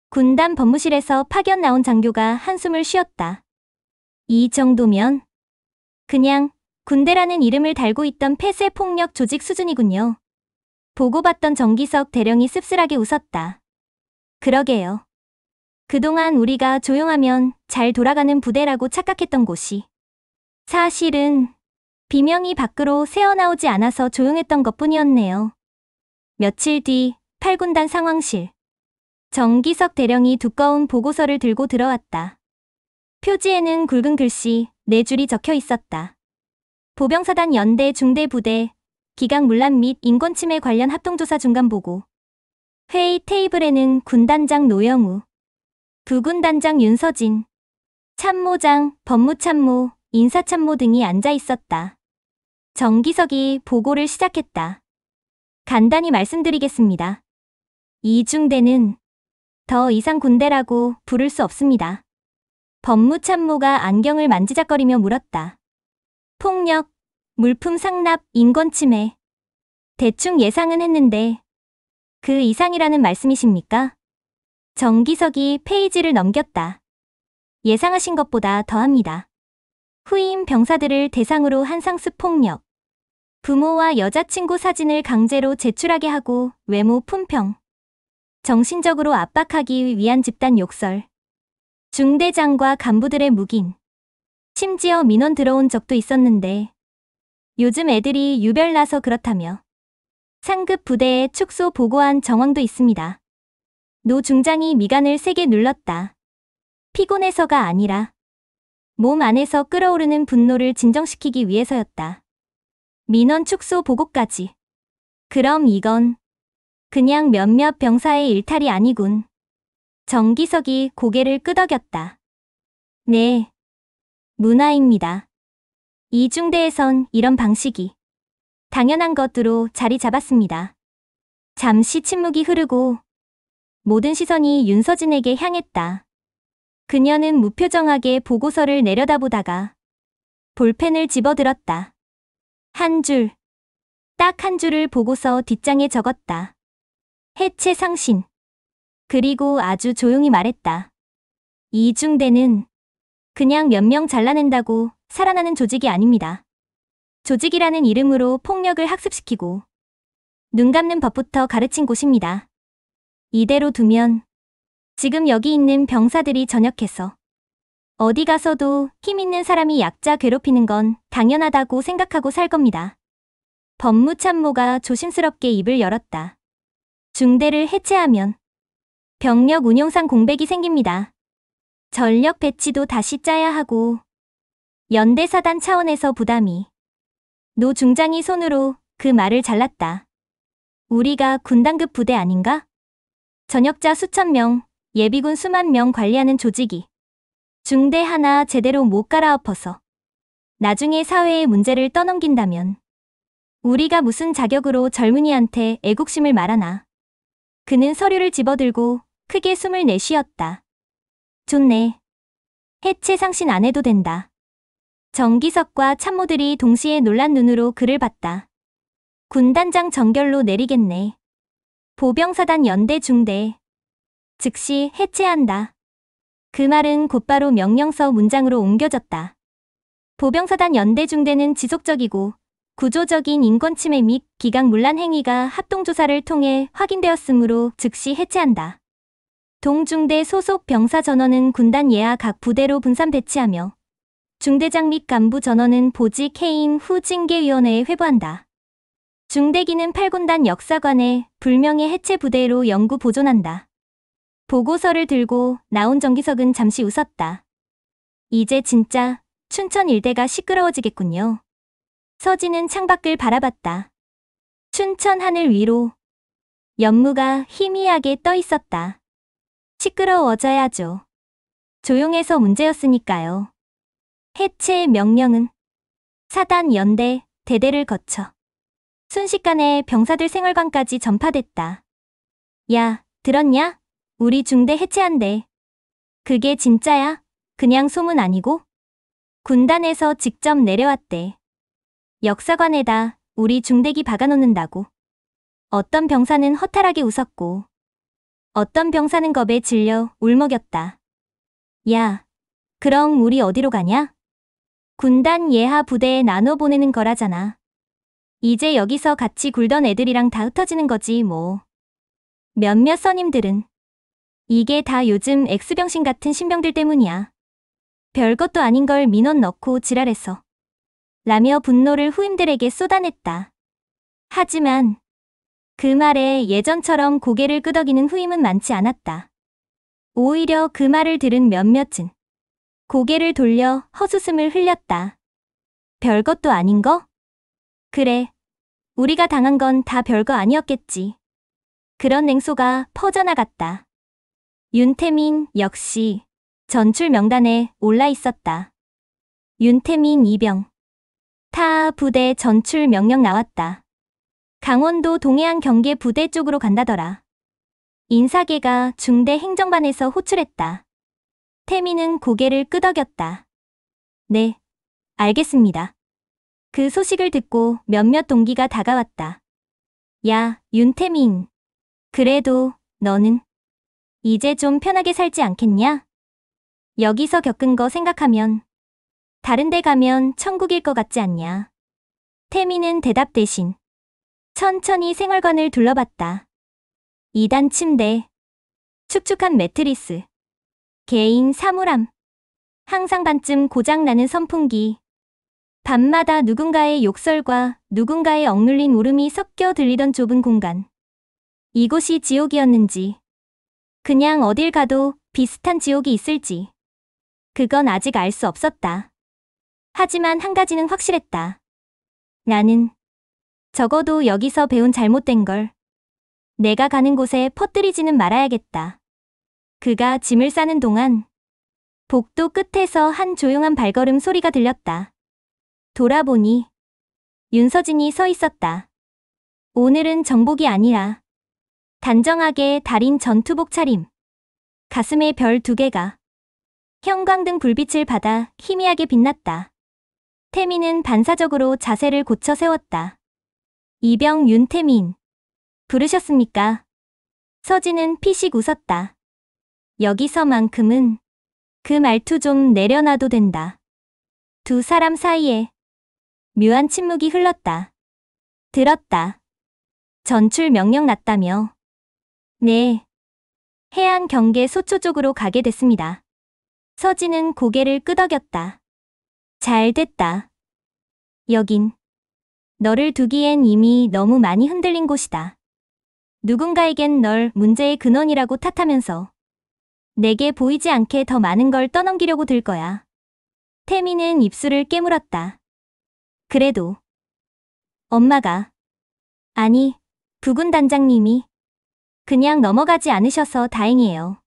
군단 법무실에서 파견 나온 장교가 한숨을 쉬었다. 이 정도면 그냥 군대라는 이름을 달고 있던 폐쇄 폭력 조직 수준이군요. 보고받던 정기석 대령이 씁쓸하게 웃었다. 그러게요. 그동안 우리가 조용하면 잘 돌아가는 부대라고 착각했던 곳이 사실은 비명이 밖으로 새어나오지 않아서 조용했던 것뿐이었네요. 며칠 뒤 8군단 상황실. 정기석 대령이 두꺼운 보고서를 들고 들어왔다. 표지에는 굵은 글씨 4줄이 적혀 있었다. 보병사단 연대 중대부대 기강 문란 및 인권침해 관련 합동조사 중간보고. 회의 테이블에는 군단장 노영우, 부군단장 윤서진, 참모장, 법무참모, 인사참모 등이 앉아 있었다. 정기석이 보고를 시작했다. 간단히 말씀드리겠습니다. 이중대는 더 이상 군대라고 부를 수 없습니다. 법무참모가 안경을 만지작거리며 물었다. 폭력, 물품 상납, 인권침해. 대충 예상은 했는데 그 이상이라는 말씀이십니까? 정기석이 페이지를 넘겼다. 예상하신 것보다 더합니다. 후임 병사들을 대상으로 한 상습 폭력. 부모와 여자친구 사진을 강제로 제출하게 하고 외모 품평. 정신적으로 압박하기 위한 집단 욕설. 중대장과 간부들의 묵인. 심지어 민원 들어온 적도 있었는데 요즘 애들이 유별나서 그렇다며 상급 부대에 축소 보고한 정황도 있습니다. 노 중장이 미간을 세게 눌렀다. 피곤해서가 아니라 몸 안에서 끓어오르는 분노를 진정시키기 위해서였다. 민원 축소 보고까지. 그럼 이건 그냥 몇몇 병사의 일탈이 아니군. 정기석이 고개를 끄덕였다. 네, 문화입니다. 이중대에선 이런 방식이 당연한 것으로 자리 잡았습니다. 잠시 침묵이 흐르고 모든 시선이 윤서진에게 향했다. 그녀는 무표정하게 보고서를 내려다보다가 볼펜을 집어들었다. 한 줄, 딱 한 줄을 보고서 뒷장에 적었다. 해체 상신. 그리고 아주 조용히 말했다. 이중대는 그냥 몇 명 잘라낸다고 살아나는 조직이 아닙니다. 조직이라는 이름으로 폭력을 학습시키고 눈 감는 법부터 가르친 곳입니다. 이대로 두면 지금 여기 있는 병사들이 전역해서 어디 가서도 힘 있는 사람이 약자 괴롭히는 건 당연하다고 생각하고 살 겁니다. 법무참모가 조심스럽게 입을 열었다. 중대를 해체하면 병력 운용상 공백이 생깁니다. 전력 배치도 다시 짜야 하고 연대사단 차원에서 부담이. 노 중장이 손으로 그 말을 잘랐다. 우리가 군단급 부대 아닌가? 전역자 수천 명, 예비군 수만 명 관리하는 조직이 중대 하나 제대로 못 갈아엎어서 나중에 사회의 문제를 떠넘긴다면 우리가 무슨 자격으로 젊은이한테 애국심을 말하나. 그는 서류를 집어들고 크게 숨을 내쉬었다. 좋네. 해체 상신 안 해도 된다. 정기석과 참모들이 동시에 놀란 눈으로 그를 봤다. 군단장 정결로 내리겠네. 보병사단 연대 중대. 즉시 해체한다. 그 말은 곧바로 명령서 문장으로 옮겨졌다. 보병사단 연대 중대는 지속적이고 구조적인 인권침해 및 기강 문란 행위가 합동조사를 통해 확인되었으므로 즉시 해체한다. 동중대 소속 병사 전원은 군단 예하 각 부대로 분산 배치하며 중대장 및 간부 전원은 보직 해임 후 징계위원회에 회부한다. 중대기는 8군단 역사관에 불명예 해체 부대로 영구 보존한다. 보고서를 들고 나온 정기석은 잠시 웃었다. 이제 진짜 춘천 일대가 시끄러워지겠군요. 서진은 창밖을 바라봤다. 춘천 하늘 위로 연무가 희미하게 떠 있었다. 시끄러워져야죠. 조용해서 문제였으니까요. 해체 명령은 사단 연대 대대를 거쳐 순식간에 병사들 생활관까지 전파됐다. 야, 들었냐? 우리 중대 해체한대. 그게 진짜야? 그냥 소문 아니고? 군단에서 직접 내려왔대. 역사관에다 우리 중대기 박아놓는다고. 어떤 병사는 허탈하게 웃었고 어떤 병사는 겁에 질려 울먹였다. 야, 그럼 우리 어디로 가냐? 군단 예하 부대에 나눠 보내는 거라잖아. 이제 여기서 같이 굴던 애들이랑 다 흩어지는 거지 뭐. 몇몇 선임들은 이게 다 요즘 엑스병신 같은 신병들 때문이야. 별것도 아닌 걸 민원 넣고 지랄했어. 라며 분노를 후임들에게 쏟아냈다. 하지만 그 말에 예전처럼 고개를 끄덕이는 후임은 많지 않았다. 오히려 그 말을 들은 몇몇은 고개를 돌려 헛웃음을 흘렸다. 별것도 아닌 거? 그래, 우리가 당한 건 다 별거 아니었겠지. 그런 냉소가 퍼져나갔다. 윤태민 역시 전출 명단에 올라 있었다. 윤태민 이병. 타 부대 전출 명령 나왔다. 강원도 동해안 경계 부대 쪽으로 간다더라. 인사계가 중대 행정반에서 호출했다. 태민은 고개를 끄덕였다. 네, 알겠습니다. 그 소식을 듣고 몇몇 동기가 다가왔다. 야, 윤태민. 그래도 너는 이제 좀 편하게 살지 않겠냐? 여기서 겪은 거 생각하면 다른 데 가면 천국일 것 같지 않냐? 태민은 대답 대신 천천히 생활관을 둘러봤다. 2단 침대, 축축한 매트리스, 개인 사물함, 항상 반쯤 고장나는 선풍기, 밤마다 누군가의 욕설과 누군가의 억눌린 울음이 섞여 들리던 좁은 공간. 이곳이 지옥이었는지, 그냥 어딜 가도 비슷한 지옥이 있을지, 그건 아직 알 수 없었다. 하지만 한 가지는 확실했다. 나는 적어도 여기서 배운 잘못된 걸 내가 가는 곳에 퍼뜨리지는 말아야겠다. 그가 짐을 싸는 동안 복도 끝에서 한 조용한 발걸음 소리가 들렸다. 돌아보니 윤서진이 서 있었다. 오늘은 정복이 아니라 단정하게 달인 전투복 차림. 가슴에 별 2개가 형광등 불빛을 받아 희미하게 빛났다. 태민은 반사적으로 자세를 고쳐 세웠다. 이병 윤태민. 부르셨습니까? 서진은 피식 웃었다. 여기서만큼은 그 말투 좀 내려놔도 된다. 두 사람 사이에 묘한 침묵이 흘렀다. 들었다. 전출 명령 났다며. 네. 해안 경계 소초 쪽으로 가게 됐습니다. 서진은 고개를 끄덕였다. 잘 됐다. 여긴 너를 두기엔 이미 너무 많이 흔들린 곳이다. 누군가에겐 널 문제의 근원이라고 탓하면서 내게 보이지 않게 더 많은 걸 떠넘기려고 들 거야. 태민은 입술을 깨물었다. 그래도 엄마가, 아니, 부군 단장님이 그냥 넘어가지 않으셔서 다행이에요.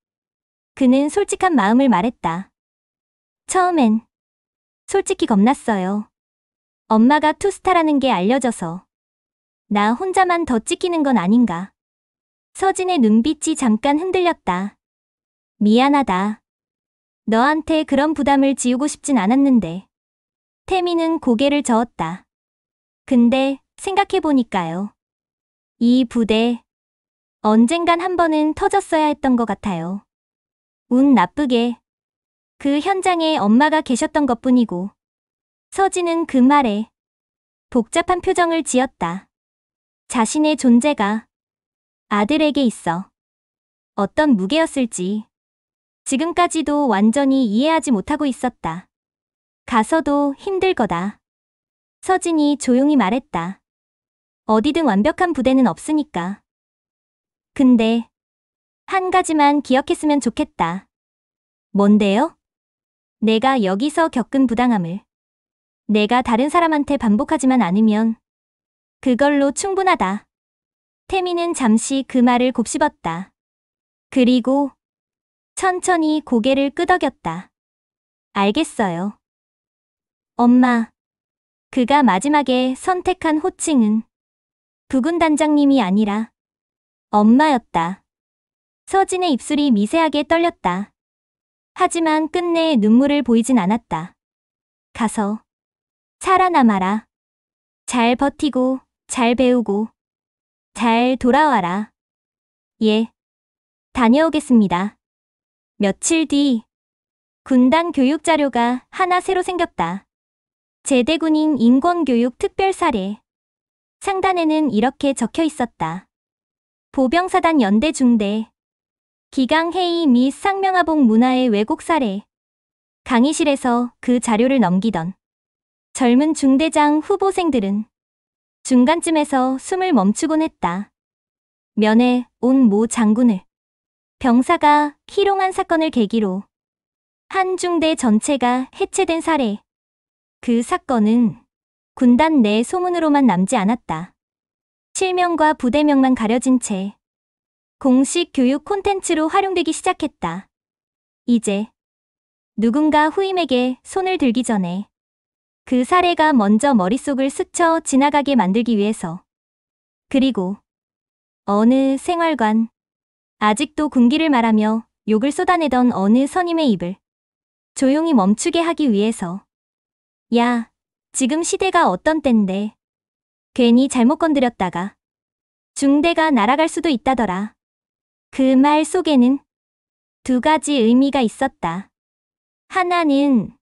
그는 솔직한 마음을 말했다. 처음엔 솔직히 겁났어요. 엄마가 투스타라는 게 알려져서 나 혼자만 더 찍히는 건 아닌가. 서진의 눈빛이 잠깐 흔들렸다. 미안하다. 너한테 그런 부담을 지우고 싶진 않았는데. 태민은 고개를 저었다. 근데 생각해보니까요. 이 부대 언젠간 한 번은 터졌어야 했던 것 같아요. 운 나쁘게 그 현장에 엄마가 계셨던 것뿐이고. 서진은 그 말에 복잡한 표정을 지었다. 자신의 존재가 아들에게 있어 어떤 무게였을지 지금까지도 완전히 이해하지 못하고 있었다. 가서도 힘들 거다. 서진이 조용히 말했다. 어디든 완벽한 부대는 없으니까. 근데 한 가지만 기억했으면 좋겠다. 뭔데요? 내가 여기서 겪은 부당함을 내가 다른 사람한테 반복하지만 않으면 그걸로 충분하다. 태민은 잠시 그 말을 곱씹었다. 그리고 천천히 고개를 끄덕였다. 알겠어요. 엄마. 그가 마지막에 선택한 호칭은 부군 단장님이 아니라 엄마였다. 서진의 입술이 미세하게 떨렸다. 하지만 끝내 눈물을 보이진 않았다. 가서 살아남아라. 잘 버티고 잘 배우고 잘 돌아와라. 예. 다녀오겠습니다. 며칠 뒤 군단 교육 자료가 하나 새로 생겼다. 제대군인 인권교육 특별사례. 상단에는 이렇게 적혀 있었다. 보병사단 연대 중대. 기강회의 및 상명하복 문화의 왜곡 사례. 강의실에서 그 자료를 넘기던 젊은 중대장 후보생들은 중간쯤에서 숨을 멈추곤 했다. 면회 온 모 장군을 병사가 희롱한 사건을 계기로 한 중대 전체가 해체된 사례. 그 사건은 군단 내 소문으로만 남지 않았다. 실명과 부대명만 가려진 채 공식 교육 콘텐츠로 활용되기 시작했다. 이제 누군가 후임에게 손을 들기 전에 그 사례가 먼저 머릿속을 스쳐 지나가게 만들기 위해서. 그리고 어느 생활관, 아직도 군기를 말하며 욕을 쏟아내던 어느 선임의 입을 조용히 멈추게 하기 위해서. 야, 지금 시대가 어떤 땐데. 괜히 잘못 건드렸다가 중대가 날아갈 수도 있다더라. 그 말 속에는 두 가지 의미가 있었다. 하나는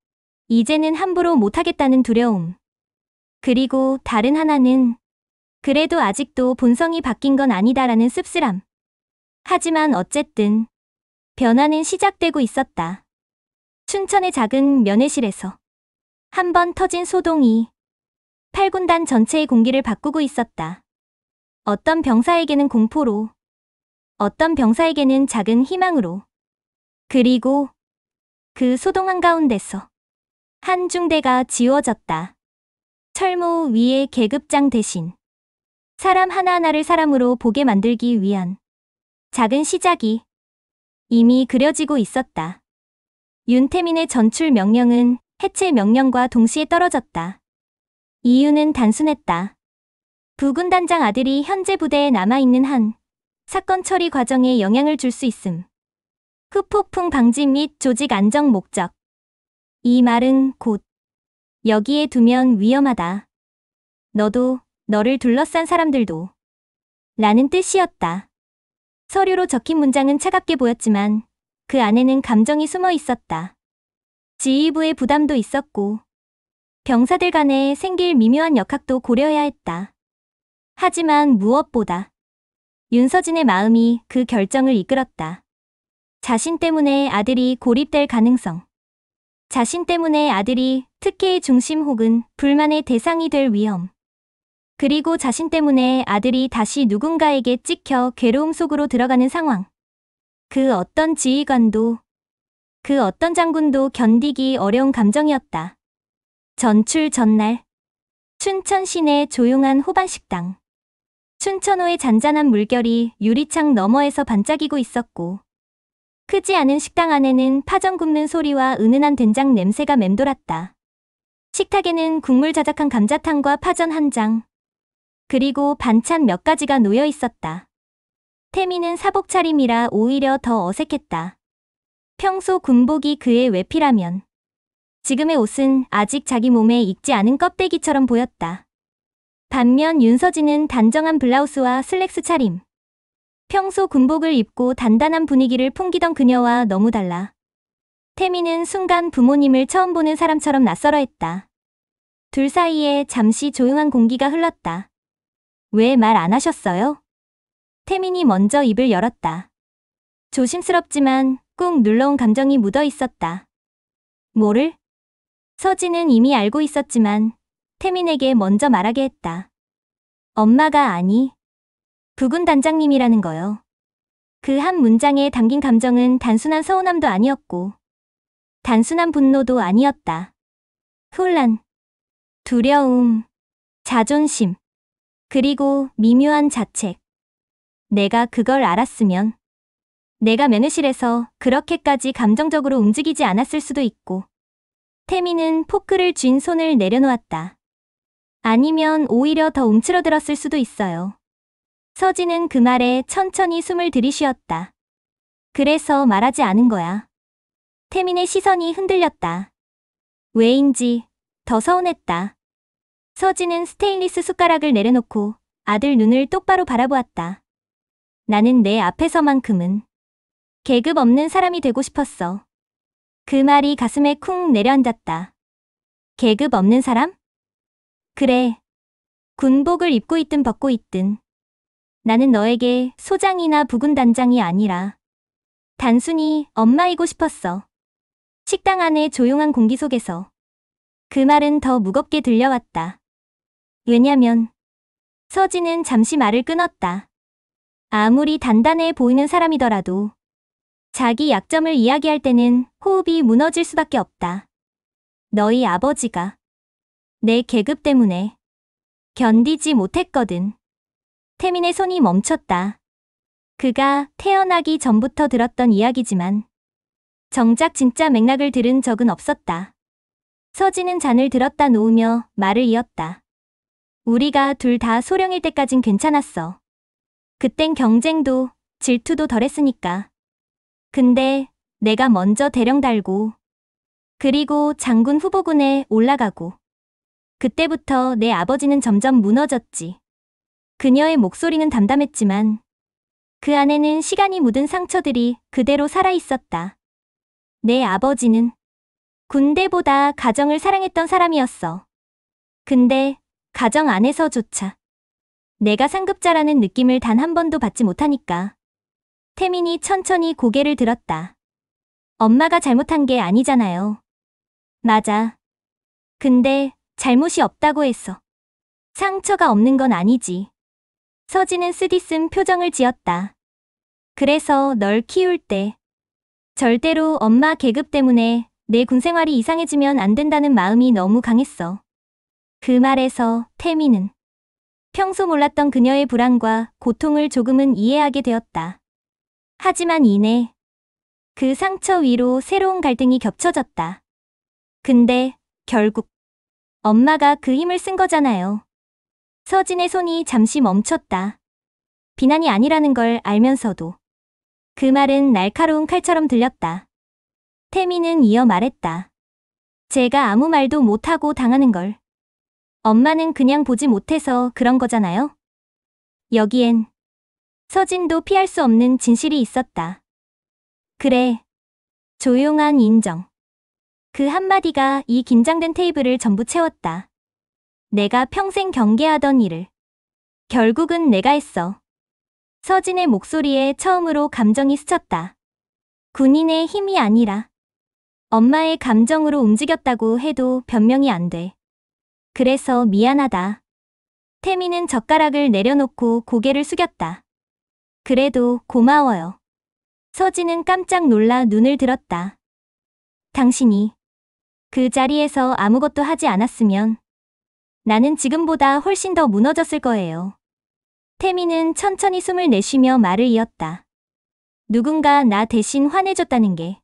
이제는 함부로 못하겠다는 두려움. 그리고 다른 하나는 그래도 아직도 본성이 바뀐 건 아니다라는 씁쓸함. 하지만 어쨌든 변화는 시작되고 있었다. 춘천의 작은 면회실에서 한 번 터진 소동이 8군단 전체의 공기를 바꾸고 있었다. 어떤 병사에게는 공포로, 어떤 병사에게는 작은 희망으로. 그리고 그 소동 한가운데서 한 중대가 지워졌다. 철모 위의 계급장 대신 사람 하나하나를 사람으로 보게 만들기 위한 작은 시작이 이미 그려지고 있었다. 윤태민의 전출 명령은 해체 명령과 동시에 떨어졌다. 이유는 단순했다. 부군단장 아들이 현재 부대에 남아있는 한 사건 처리 과정에 영향을 줄 수 있음. 후폭풍 방지 및 조직 안정 목적. 이 말은 곧 여기에 두면 위험하다. 너도, 너를 둘러싼 사람들도. 라는 뜻이었다. 서류로 적힌 문장은 차갑게 보였지만 그 안에는 감정이 숨어 있었다. 지휘부의 부담도 있었고 병사들 간에 생길 미묘한 역학도 고려해야 했다. 하지만 무엇보다 윤서진의 마음이 그 결정을 이끌었다. 자신 때문에 아들이 고립될 가능성. 자신 때문에 아들이 특혜의 중심 혹은 불만의 대상이 될 위험. 그리고 자신 때문에 아들이 다시 누군가에게 찍혀 괴로움 속으로 들어가는 상황. 그 어떤 지휘관도, 그 어떤 장군도 견디기 어려운 감정이었다. 전출 전날, 춘천 시내 조용한 호반식당. 춘천호의 잔잔한 물결이 유리창 너머에서 반짝이고 있었고 크지 않은 식당 안에는 파전 굽는 소리와 은은한 된장 냄새가 맴돌았다. 식탁에는 국물 자작한 감자탕과 파전 한 장, 그리고 반찬 몇 가지가 놓여 있었다. 태미는 사복 차림이라 오히려 더 어색했다. 평소 군복이 그의 외피라면 지금의 옷은 아직 자기 몸에 익지 않은 껍데기처럼 보였다. 반면 윤서진은 단정한 블라우스와 슬랙스 차림. 평소 군복을 입고 단단한 분위기를 풍기던 그녀와 너무 달라. 태미는 순간 부모님을 처음 보는 사람처럼 낯설어했다. 둘 사이에 잠시 조용한 공기가 흘렀다. 왜 말 안 하셨어요? 태민이 먼저 입을 열었다. 조심스럽지만 꾹 눌러온 감정이 묻어 있었다. 뭐를? 서진은 이미 알고 있었지만 태민에게 먼저 말하게 했다. 엄마가 아니, 부군 단장님이라는 거요. 그 한 문장에 담긴 감정은 단순한 서운함도 아니었고 단순한 분노도 아니었다. 혼란, 두려움, 자존심, 그리고 미묘한 자책. 내가 그걸 알았으면 내가 면회실에서 그렇게까지 감정적으로 움직이지 않았을 수도 있고. 태미는 포크를 쥔 손을 내려놓았다. 아니면 오히려 더 움츠러들었을 수도 있어요. 서진은 그 말에 천천히 숨을 들이쉬었다. 그래서 말하지 않은 거야. 태민의 시선이 흔들렸다. 왜인지 더 서운했다. 서진은 스테인리스 숟가락을 내려놓고 아들 눈을 똑바로 바라보았다. 나는 내 앞에서만큼은 계급 없는 사람이 되고 싶었어. 그 말이 가슴에 쿵 내려앉았다. 계급 없는 사람? 그래. 군복을 입고 있든 벗고 있든 나는 너에게 소장이나 부군단장이 아니라 단순히 엄마이고 싶었어. 식당 안의 조용한 공기 속에서 그 말은 더 무겁게 들려왔다. 왜냐면 서진은 잠시 말을 끊었다. 아무리 단단해 보이는 사람이더라도 자기 약점을 이야기할 때는 호흡이 무너질 수밖에 없다. 너희 아버지가 내 계급 때문에 견디지 못했거든. 태민의 손이 멈췄다. 그가 태어나기 전부터 들었던 이야기지만 정작 진짜 맥락을 들은 적은 없었다. 서진은 잔을 들었다 놓으며 말을 이었다. 우리가 둘 다 소령일 때까진 괜찮았어. 그땐 경쟁도 질투도 덜했으니까. 근데 내가 먼저 대령 달고 그리고 장군 후보군에 올라가고 그때부터 내 아버지는 점점 무너졌지. 그녀의 목소리는 담담했지만 그 안에는 시간이 묻은 상처들이 그대로 살아있었다. 내 아버지는 군대보다 가정을 사랑했던 사람이었어. 근데 가정 안에서조차 내가 상급자라는 느낌을 단 한 번도 받지 못하니까. 태민이 천천히 고개를 들었다. 엄마가 잘못한 게 아니잖아요. 맞아. 근데 잘못이 없다고 했어. 상처가 없는 건 아니지. 서진은 쓰디쓴 표정을 지었다. 그래서 널 키울 때 절대로 엄마 계급 때문에 내 군생활이 이상해지면 안 된다는 마음이 너무 강했어. 그 말에서 태민은 평소 몰랐던 그녀의 불안과 고통을 조금은 이해하게 되었다. 하지만 이내 그 상처 위로 새로운 갈등이 겹쳐졌다. 근데 결국 엄마가 그 힘을 쓴 거잖아요. 서진의 손이 잠시 멈췄다. 비난이 아니라는 걸 알면서도 그 말은 날카로운 칼처럼 들렸다. 태민은 이어 말했다. 제가 아무 말도 못하고 당하는 걸 엄마는 그냥 보지 못해서 그런 거잖아요. 여기엔 서진도 피할 수 없는 진실이 있었다. 그래. 조용한 인정. 그 한마디가 이 긴장된 테이블을 전부 채웠다. 내가 평생 경계하던 일을 결국은 내가 했어. 서진의 목소리에 처음으로 감정이 스쳤다. 군인의 힘이 아니라 엄마의 감정으로 움직였다고 해도 변명이 안 돼. 그래서 미안하다. 태민은 젓가락을 내려놓고 고개를 숙였다. 그래도 고마워요. 서진은 깜짝 놀라 눈을 들었다. 당신이 그 자리에서 아무것도 하지 않았으면 나는 지금보다 훨씬 더 무너졌을 거예요. 태민은 천천히 숨을 내쉬며 말을 이었다. 누군가 나 대신 화내줬다는 게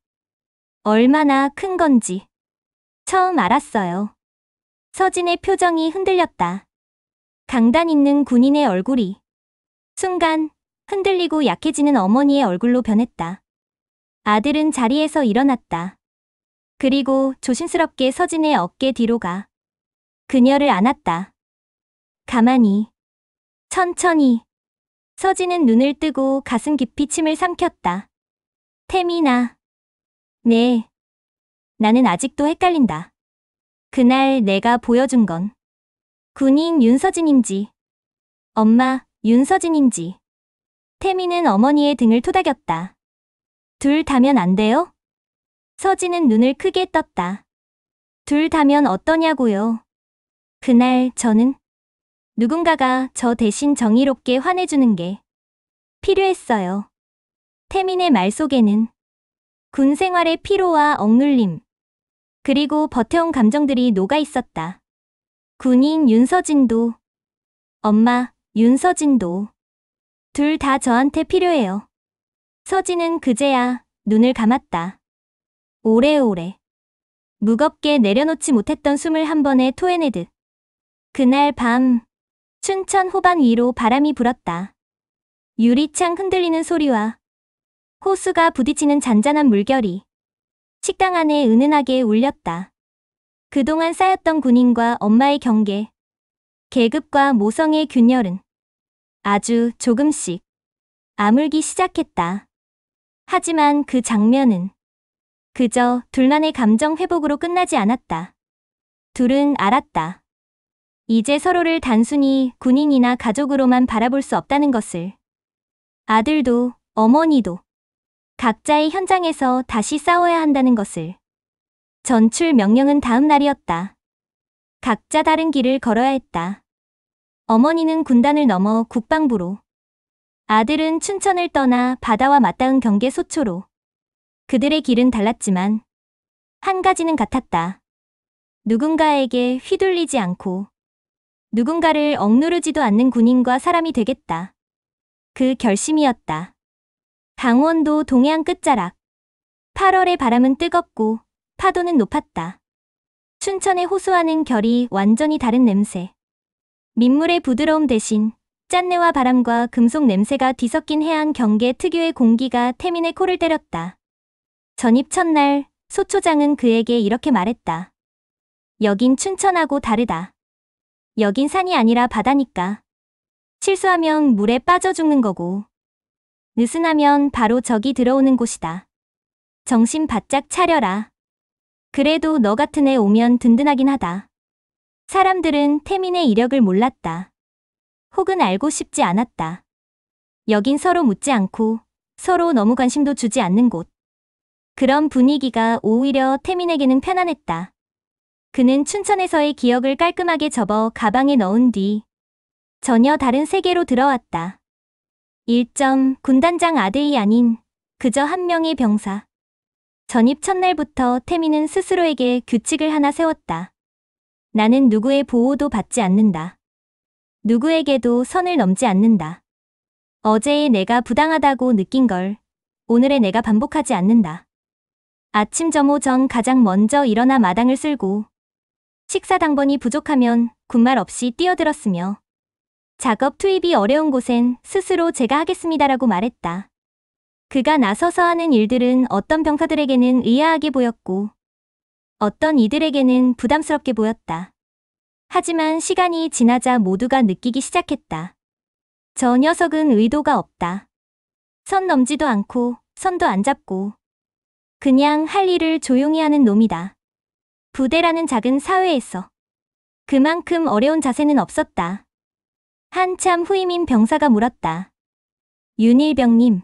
얼마나 큰 건지 처음 알았어요. 서진의 표정이 흔들렸다. 강단 있는 군인의 얼굴이 순간 흔들리고 약해지는 어머니의 얼굴로 변했다. 아들은 자리에서 일어났다. 그리고 조심스럽게 서진의 어깨 뒤로 가 그녀를 안았다. 가만히, 천천히. 서진은 눈을 뜨고 가슴 깊이 침을 삼켰다. 태민아. 네. 나는 아직도 헷갈린다. 그날 내가 보여준 건 군인 윤서진인지 엄마 윤서진인지. 태민은 어머니의 등을 토닥였다. 둘 다면 안 돼요? 서진은 눈을 크게 떴다. 둘 다면 어떠냐고요? 그날 저는 누군가가 저 대신 정의롭게 화내주는 게 필요했어요. 태민의 말 속에는 군 생활의 피로와 억눌림, 그리고 버텨온 감정들이 녹아 있었다. 군인 윤서진도, 엄마 윤서진도 둘 다 저한테 필요해요. 서진은 그제야 눈을 감았다. 오래오래 무겁게 내려놓지 못했던 숨을 한 번에 토해내듯. 그날 밤 춘천 호반 위로 바람이 불었다. 유리창 흔들리는 소리와 호수가 부딪히는 잔잔한 물결이 식당 안에 은은하게 울렸다. 그동안 쌓였던 군인과 엄마의 경계, 계급과 모성의 균열은 아주 조금씩 아물기 시작했다. 하지만 그 장면은 그저 둘만의 감정 회복으로 끝나지 않았다. 둘은 알았다. 이제 서로를 단순히 군인이나 가족으로만 바라볼 수 없다는 것을. 아들도 어머니도 각자의 현장에서 다시 싸워야 한다는 것을. 전출 명령은 다음 날이었다. 각자 다른 길을 걸어야 했다. 어머니는 군단을 넘어 국방부로, 아들은 춘천을 떠나 바다와 맞닿은 경계 소초로. 그들의 길은 달랐지만 한 가지는 같았다. 누군가에게 휘둘리지 않고 누군가를 억누르지도 않는 군인과 사람이 되겠다. 그 결심이었다. 강원도 동해안 끝자락. 8월의 바람은 뜨겁고 파도는 높았다. 춘천의 호수와는 결이 완전히 다른 냄새. 민물의 부드러움 대신 짠내와 바람과 금속 냄새가 뒤섞인 해안 경계 특유의 공기가 태민의 코를 때렸다. 전입 첫날 소초장은 그에게 이렇게 말했다. 여긴 춘천하고 다르다. 여긴 산이 아니라 바다니까. 실수하면 물에 빠져 죽는 거고 느슨하면 바로 적이 들어오는 곳이다. 정신 바짝 차려라. 그래도 너 같은 애 오면 든든하긴 하다. 사람들은 태민의 이력을 몰랐다. 혹은 알고 싶지 않았다. 여긴 서로 묻지 않고 서로 너무 관심도 주지 않는 곳. 그런 분위기가 오히려 태민에게는 편안했다. 그는 춘천에서의 기억을 깔끔하게 접어 가방에 넣은 뒤 전혀 다른 세계로 들어왔다. 1점 군단장 아들이 아닌 그저 한 명의 병사. 전입 첫날부터 태민은 스스로에게 규칙을 하나 세웠다. 나는 누구의 보호도 받지 않는다. 누구에게도 선을 넘지 않는다. 어제의 내가 부당하다고 느낀 걸 오늘의 내가 반복하지 않는다. 아침 점호 전 가장 먼저 일어나 마당을 쓸고 식사 당번이 부족하면 군말 없이 뛰어들었으며 작업 투입이 어려운 곳엔 스스로 제가 하겠습니다라고 말했다. 그가 나서서 하는 일들은 어떤 병사들에게는 의아하게 보였고 어떤 이들에게는 부담스럽게 보였다. 하지만 시간이 지나자 모두가 느끼기 시작했다. 저 녀석은 의도가 없다. 선 넘지도 않고 선도 안 잡고 그냥 할 일을 조용히 하는 놈이다. 부대라는 작은 사회에서 그만큼 어려운 자세는 없었다. 한참 후임인 병사가 물었다. 윤일병님,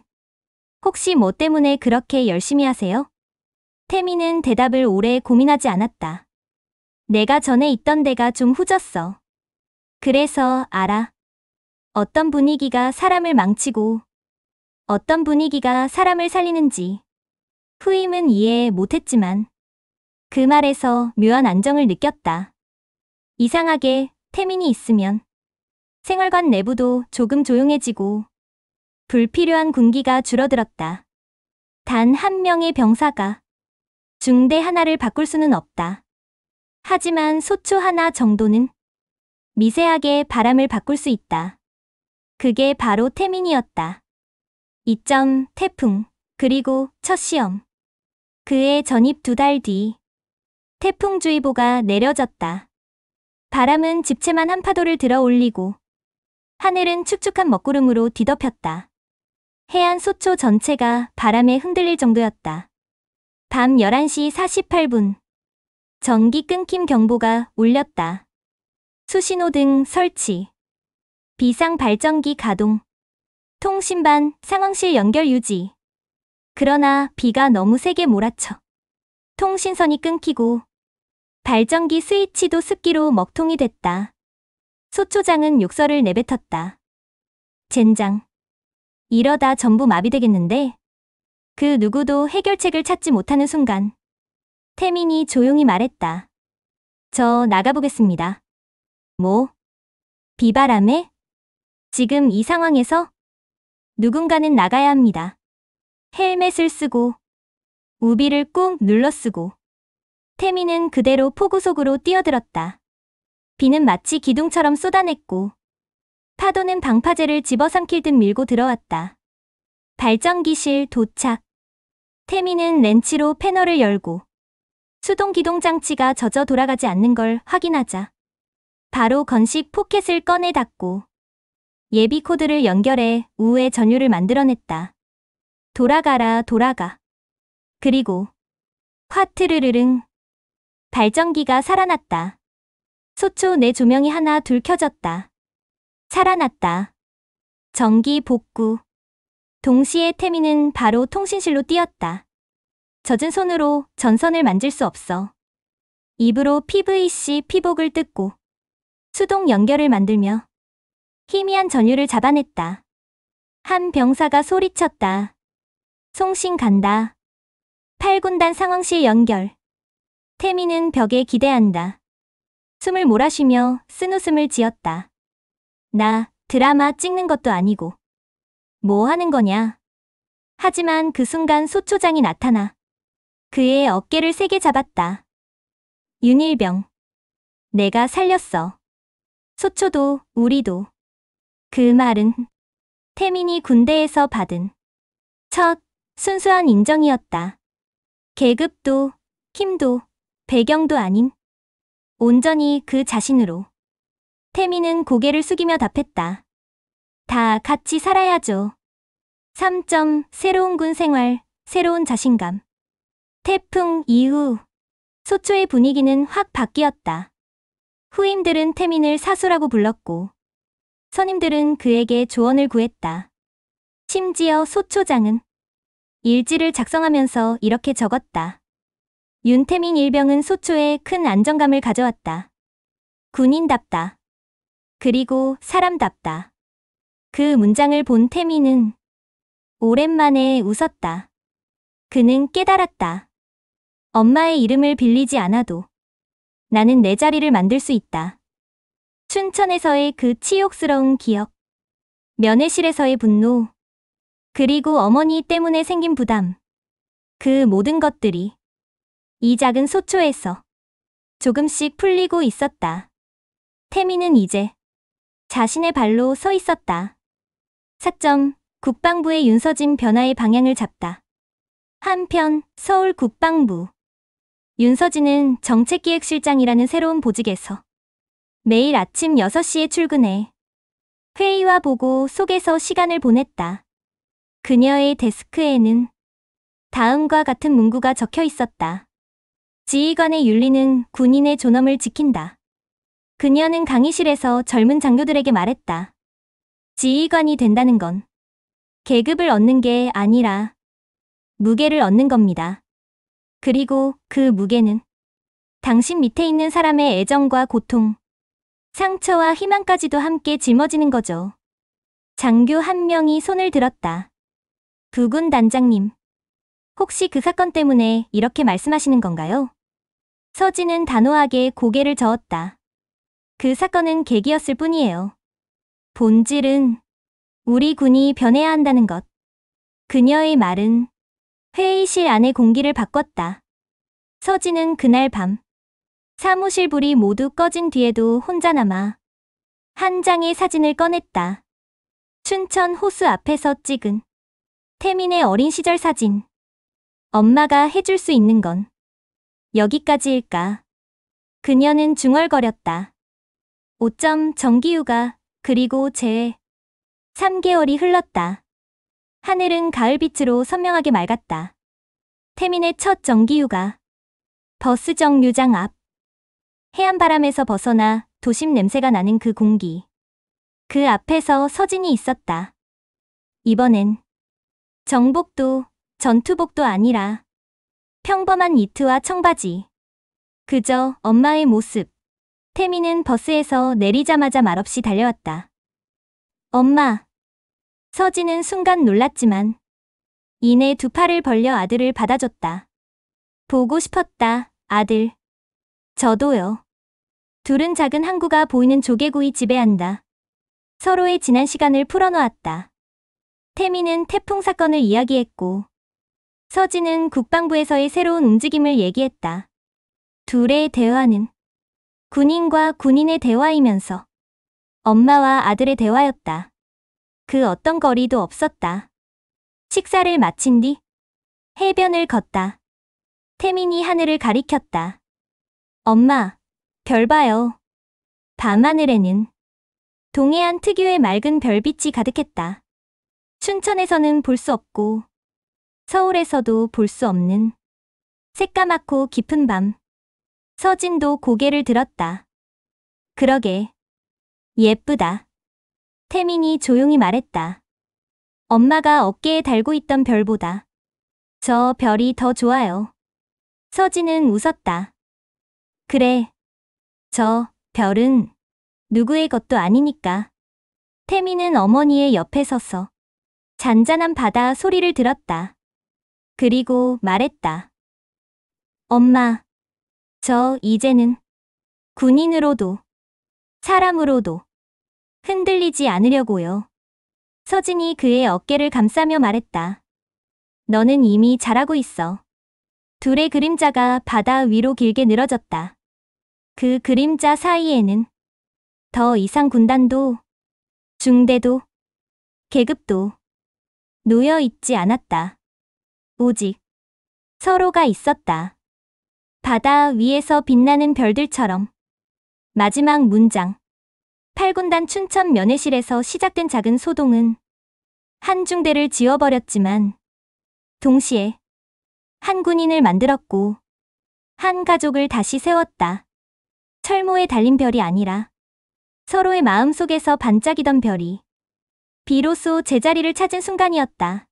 혹시 뭐 때문에 그렇게 열심히 하세요? 태민은 대답을 오래 고민하지 않았다. 내가 전에 있던 데가 좀 후졌어. 그래서 알아. 어떤 분위기가 사람을 망치고 어떤 분위기가 사람을 살리는지. 후임은 이해 못했지만 그 말에서 묘한 안정을 느꼈다. 이상하게 태민이 있으면 생활관 내부도 조금 조용해지고 불필요한 군기가 줄어들었다. 단 한 명의 병사가 중대 하나를 바꿀 수는 없다. 하지만 소초 하나 정도는 미세하게 바람을 바꿀 수 있다. 그게 바로 태민이었다. 2점 태풍, 그리고 첫 시험. 그의 전입 2달 뒤 태풍주의보가 내려졌다. 바람은 집채만 한 파도를 들어 올리고 하늘은 축축한 먹구름으로 뒤덮였다. 해안 소초 전체가 바람에 흔들릴 정도였다. 밤 11시 48분. 전기 끊김 경보가 울렸다. 수신호등 설치. 비상 발전기 가동. 통신반 상황실 연결 유지. 그러나 비가 너무 세게 몰아쳐 통신선이 끊기고 발전기 스위치도 습기로 먹통이 됐다. 소초장은 욕설을 내뱉었다. 젠장. 이러다 전부 마비되겠는데? 그 누구도 해결책을 찾지 못하는 순간 태민이 조용히 말했다. 저 나가보겠습니다. 뭐? 비바람에? 지금 이 상황에서? 누군가는 나가야 합니다. 헬멧을 쓰고 우비를 꾹 눌러쓰고 태민은 그대로 폭우 속으로 뛰어들었다. 비는 마치 기둥처럼 쏟아냈고 파도는 방파제를 집어삼킬 듯 밀고 들어왔다. 발전기실 도착. 태미는 렌치로 패널을 열고 수동 기동 장치가 젖어 돌아가지 않는 걸 확인하자 바로 건식 포켓을 꺼내 닫고 예비 코드를 연결해 우회 전류를 만들어냈다. 돌아가라 돌아가. 그리고 화트르르릉 발전기가 살아났다. 소초 내 조명이 하나 둘 켜졌다. 살아났다. 전기 복구. 동시에 태미는 바로 통신실로 뛰었다. 젖은 손으로 전선을 만질 수 없어. 입으로 PVC 피복을 뜯고 수동 연결을 만들며 희미한 전류를 잡아냈다. 한 병사가 소리쳤다. 송신 간다. 8군단 상황실 연결. 태미는 벽에 기대한다. 숨을 몰아쉬며 쓴웃음을 지었다. 나 드라마 찍는 것도 아니고 뭐 하는 거냐. 하지만 그 순간 소초장이 나타나 그의 어깨를 세게 잡았다. 윤일병. 내가 살렸어. 소초도 우리도. 그 말은 태민이 군대에서 받은 첫 순수한 인정이었다. 계급도 힘도 배경도 아닌 온전히 그 자신으로. 태민은 고개를 숙이며 답했다. 다 같이 살아야죠. 3점 새로운 군 생활, 새로운 자신감. 태풍 이후 소초의 분위기는 확 바뀌었다. 후임들은 태민을 사수라고 불렀고 선임들은 그에게 조언을 구했다. 심지어 소초장은 일지를 작성하면서 이렇게 적었다. 윤태민 일병은 소초에 큰 안정감을 가져왔다. 군인답다. 그리고 사람답다. 그 문장을 본 태민은 오랜만에 웃었다. 그는 깨달았다. 엄마의 이름을 빌리지 않아도 나는 내 자리를 만들 수 있다. 춘천에서의 그 치욕스러운 기억, 면회실에서의 분노, 그리고 어머니 때문에 생긴 부담, 그 모든 것들이 이 작은 소초에서 조금씩 풀리고 있었다. 태민은 이제 자신의 발로 서 있었다. 4점 국방부의 윤서진 변화의 방향을 잡다. 한편 서울 국방부. 윤서진은 정책기획실장이라는 새로운 보직에서 매일 아침 6시에 출근해 회의와 보고 속에서 시간을 보냈다. 그녀의 데스크에는 다음과 같은 문구가 적혀 있었다. 지휘관의 윤리는 군인의 존엄을 지킨다. 그녀는 강의실에서 젊은 장교들에게 말했다. 지휘관이 된다는 건 계급을 얻는 게 아니라 무게를 얻는 겁니다. 그리고 그 무게는 당신 밑에 있는 사람의 애정과 고통, 상처와 희망까지도 함께 짊어지는 거죠. 장교 한 명이 손을 들었다. 부군 단장님, 혹시 그 사건 때문에 이렇게 말씀하시는 건가요? 서진은 단호하게 고개를 저었다. 그 사건은 계기였을 뿐이에요. 본질은 우리 군이 변해야 한다는 것. 그녀의 말은 회의실 안의 공기를 바꿨다. 서진은 그날 밤 사무실 불이 모두 꺼진 뒤에도 혼자 남아 한 장의 사진을 꺼냈다. 춘천 호수 앞에서 찍은 태민의 어린 시절 사진. 엄마가 해줄 수 있는 건 여기까지일까? 그녀는 중얼거렸다. 5점 정기휴가 그리고 재회. 3개월이 흘렀다. 하늘은 가을빛으로 선명하게 맑았다. 태민의 첫 정기휴가. 버스 정류장 앞. 해안바람에서 벗어나 도심 냄새가 나는 그 공기. 그 앞에서 서진이 있었다. 이번엔 정복도 전투복도 아니라 평범한 니트와 청바지. 그저 엄마의 모습. 태민은 버스에서 내리자마자 말없이 달려왔다. 엄마. 서진은 순간 놀랐지만 이내 두 팔을 벌려 아들을 받아줬다. 보고 싶었다, 아들. 저도요. 둘은 작은 항구가 보이는 조개구이 집에 앉아 서로의 지난 시간을 풀어놓았다. 태민은 태풍 사건을 이야기했고 서진은 국방부에서의 새로운 움직임을 얘기했다. 둘의 대화는 군인과 군인의 대화이면서 엄마와 아들의 대화였다. 그 어떤 거리도 없었다. 식사를 마친 뒤 해변을 걷다. 태민이 하늘을 가리켰다. 엄마, 별 봐요. 밤하늘에는 동해안 특유의 맑은 별빛이 가득했다. 춘천에서는 볼 수 없고 서울에서도 볼 수 없는 새까맣고 깊은 밤. 서진도 고개를 들었다. 그러게. 예쁘다. 태민이 조용히 말했다. 엄마가 어깨에 달고 있던 별보다 저 별이 더 좋아요. 서진은 웃었다. 그래. 저 별은 누구의 것도 아니니까. 태민은 어머니의 옆에 서서 잔잔한 바다 소리를 들었다. 그리고 말했다. 엄마, 저 이제는 군인으로도 사람으로도 흔들리지 않으려고요. 서진이 그의 어깨를 감싸며 말했다. 너는 이미 잘하고 있어. 둘의 그림자가 바다 위로 길게 늘어졌다. 그 그림자 사이에는 더 이상 군단도 중대도 계급도 놓여 있지 않았다. 오직 서로가 있었다. 바다 위에서 빛나는 별들처럼. 마지막 문장. 8군단 춘천 면회실에서 시작된 작은 소동은 한 중대를 지워버렸지만 동시에 한 군인을 만들었고 한 가족을 다시 세웠다. 철모에 달린 별이 아니라 서로의 마음속에서 반짝이던 별이 비로소 제자리를 찾은 순간이었다.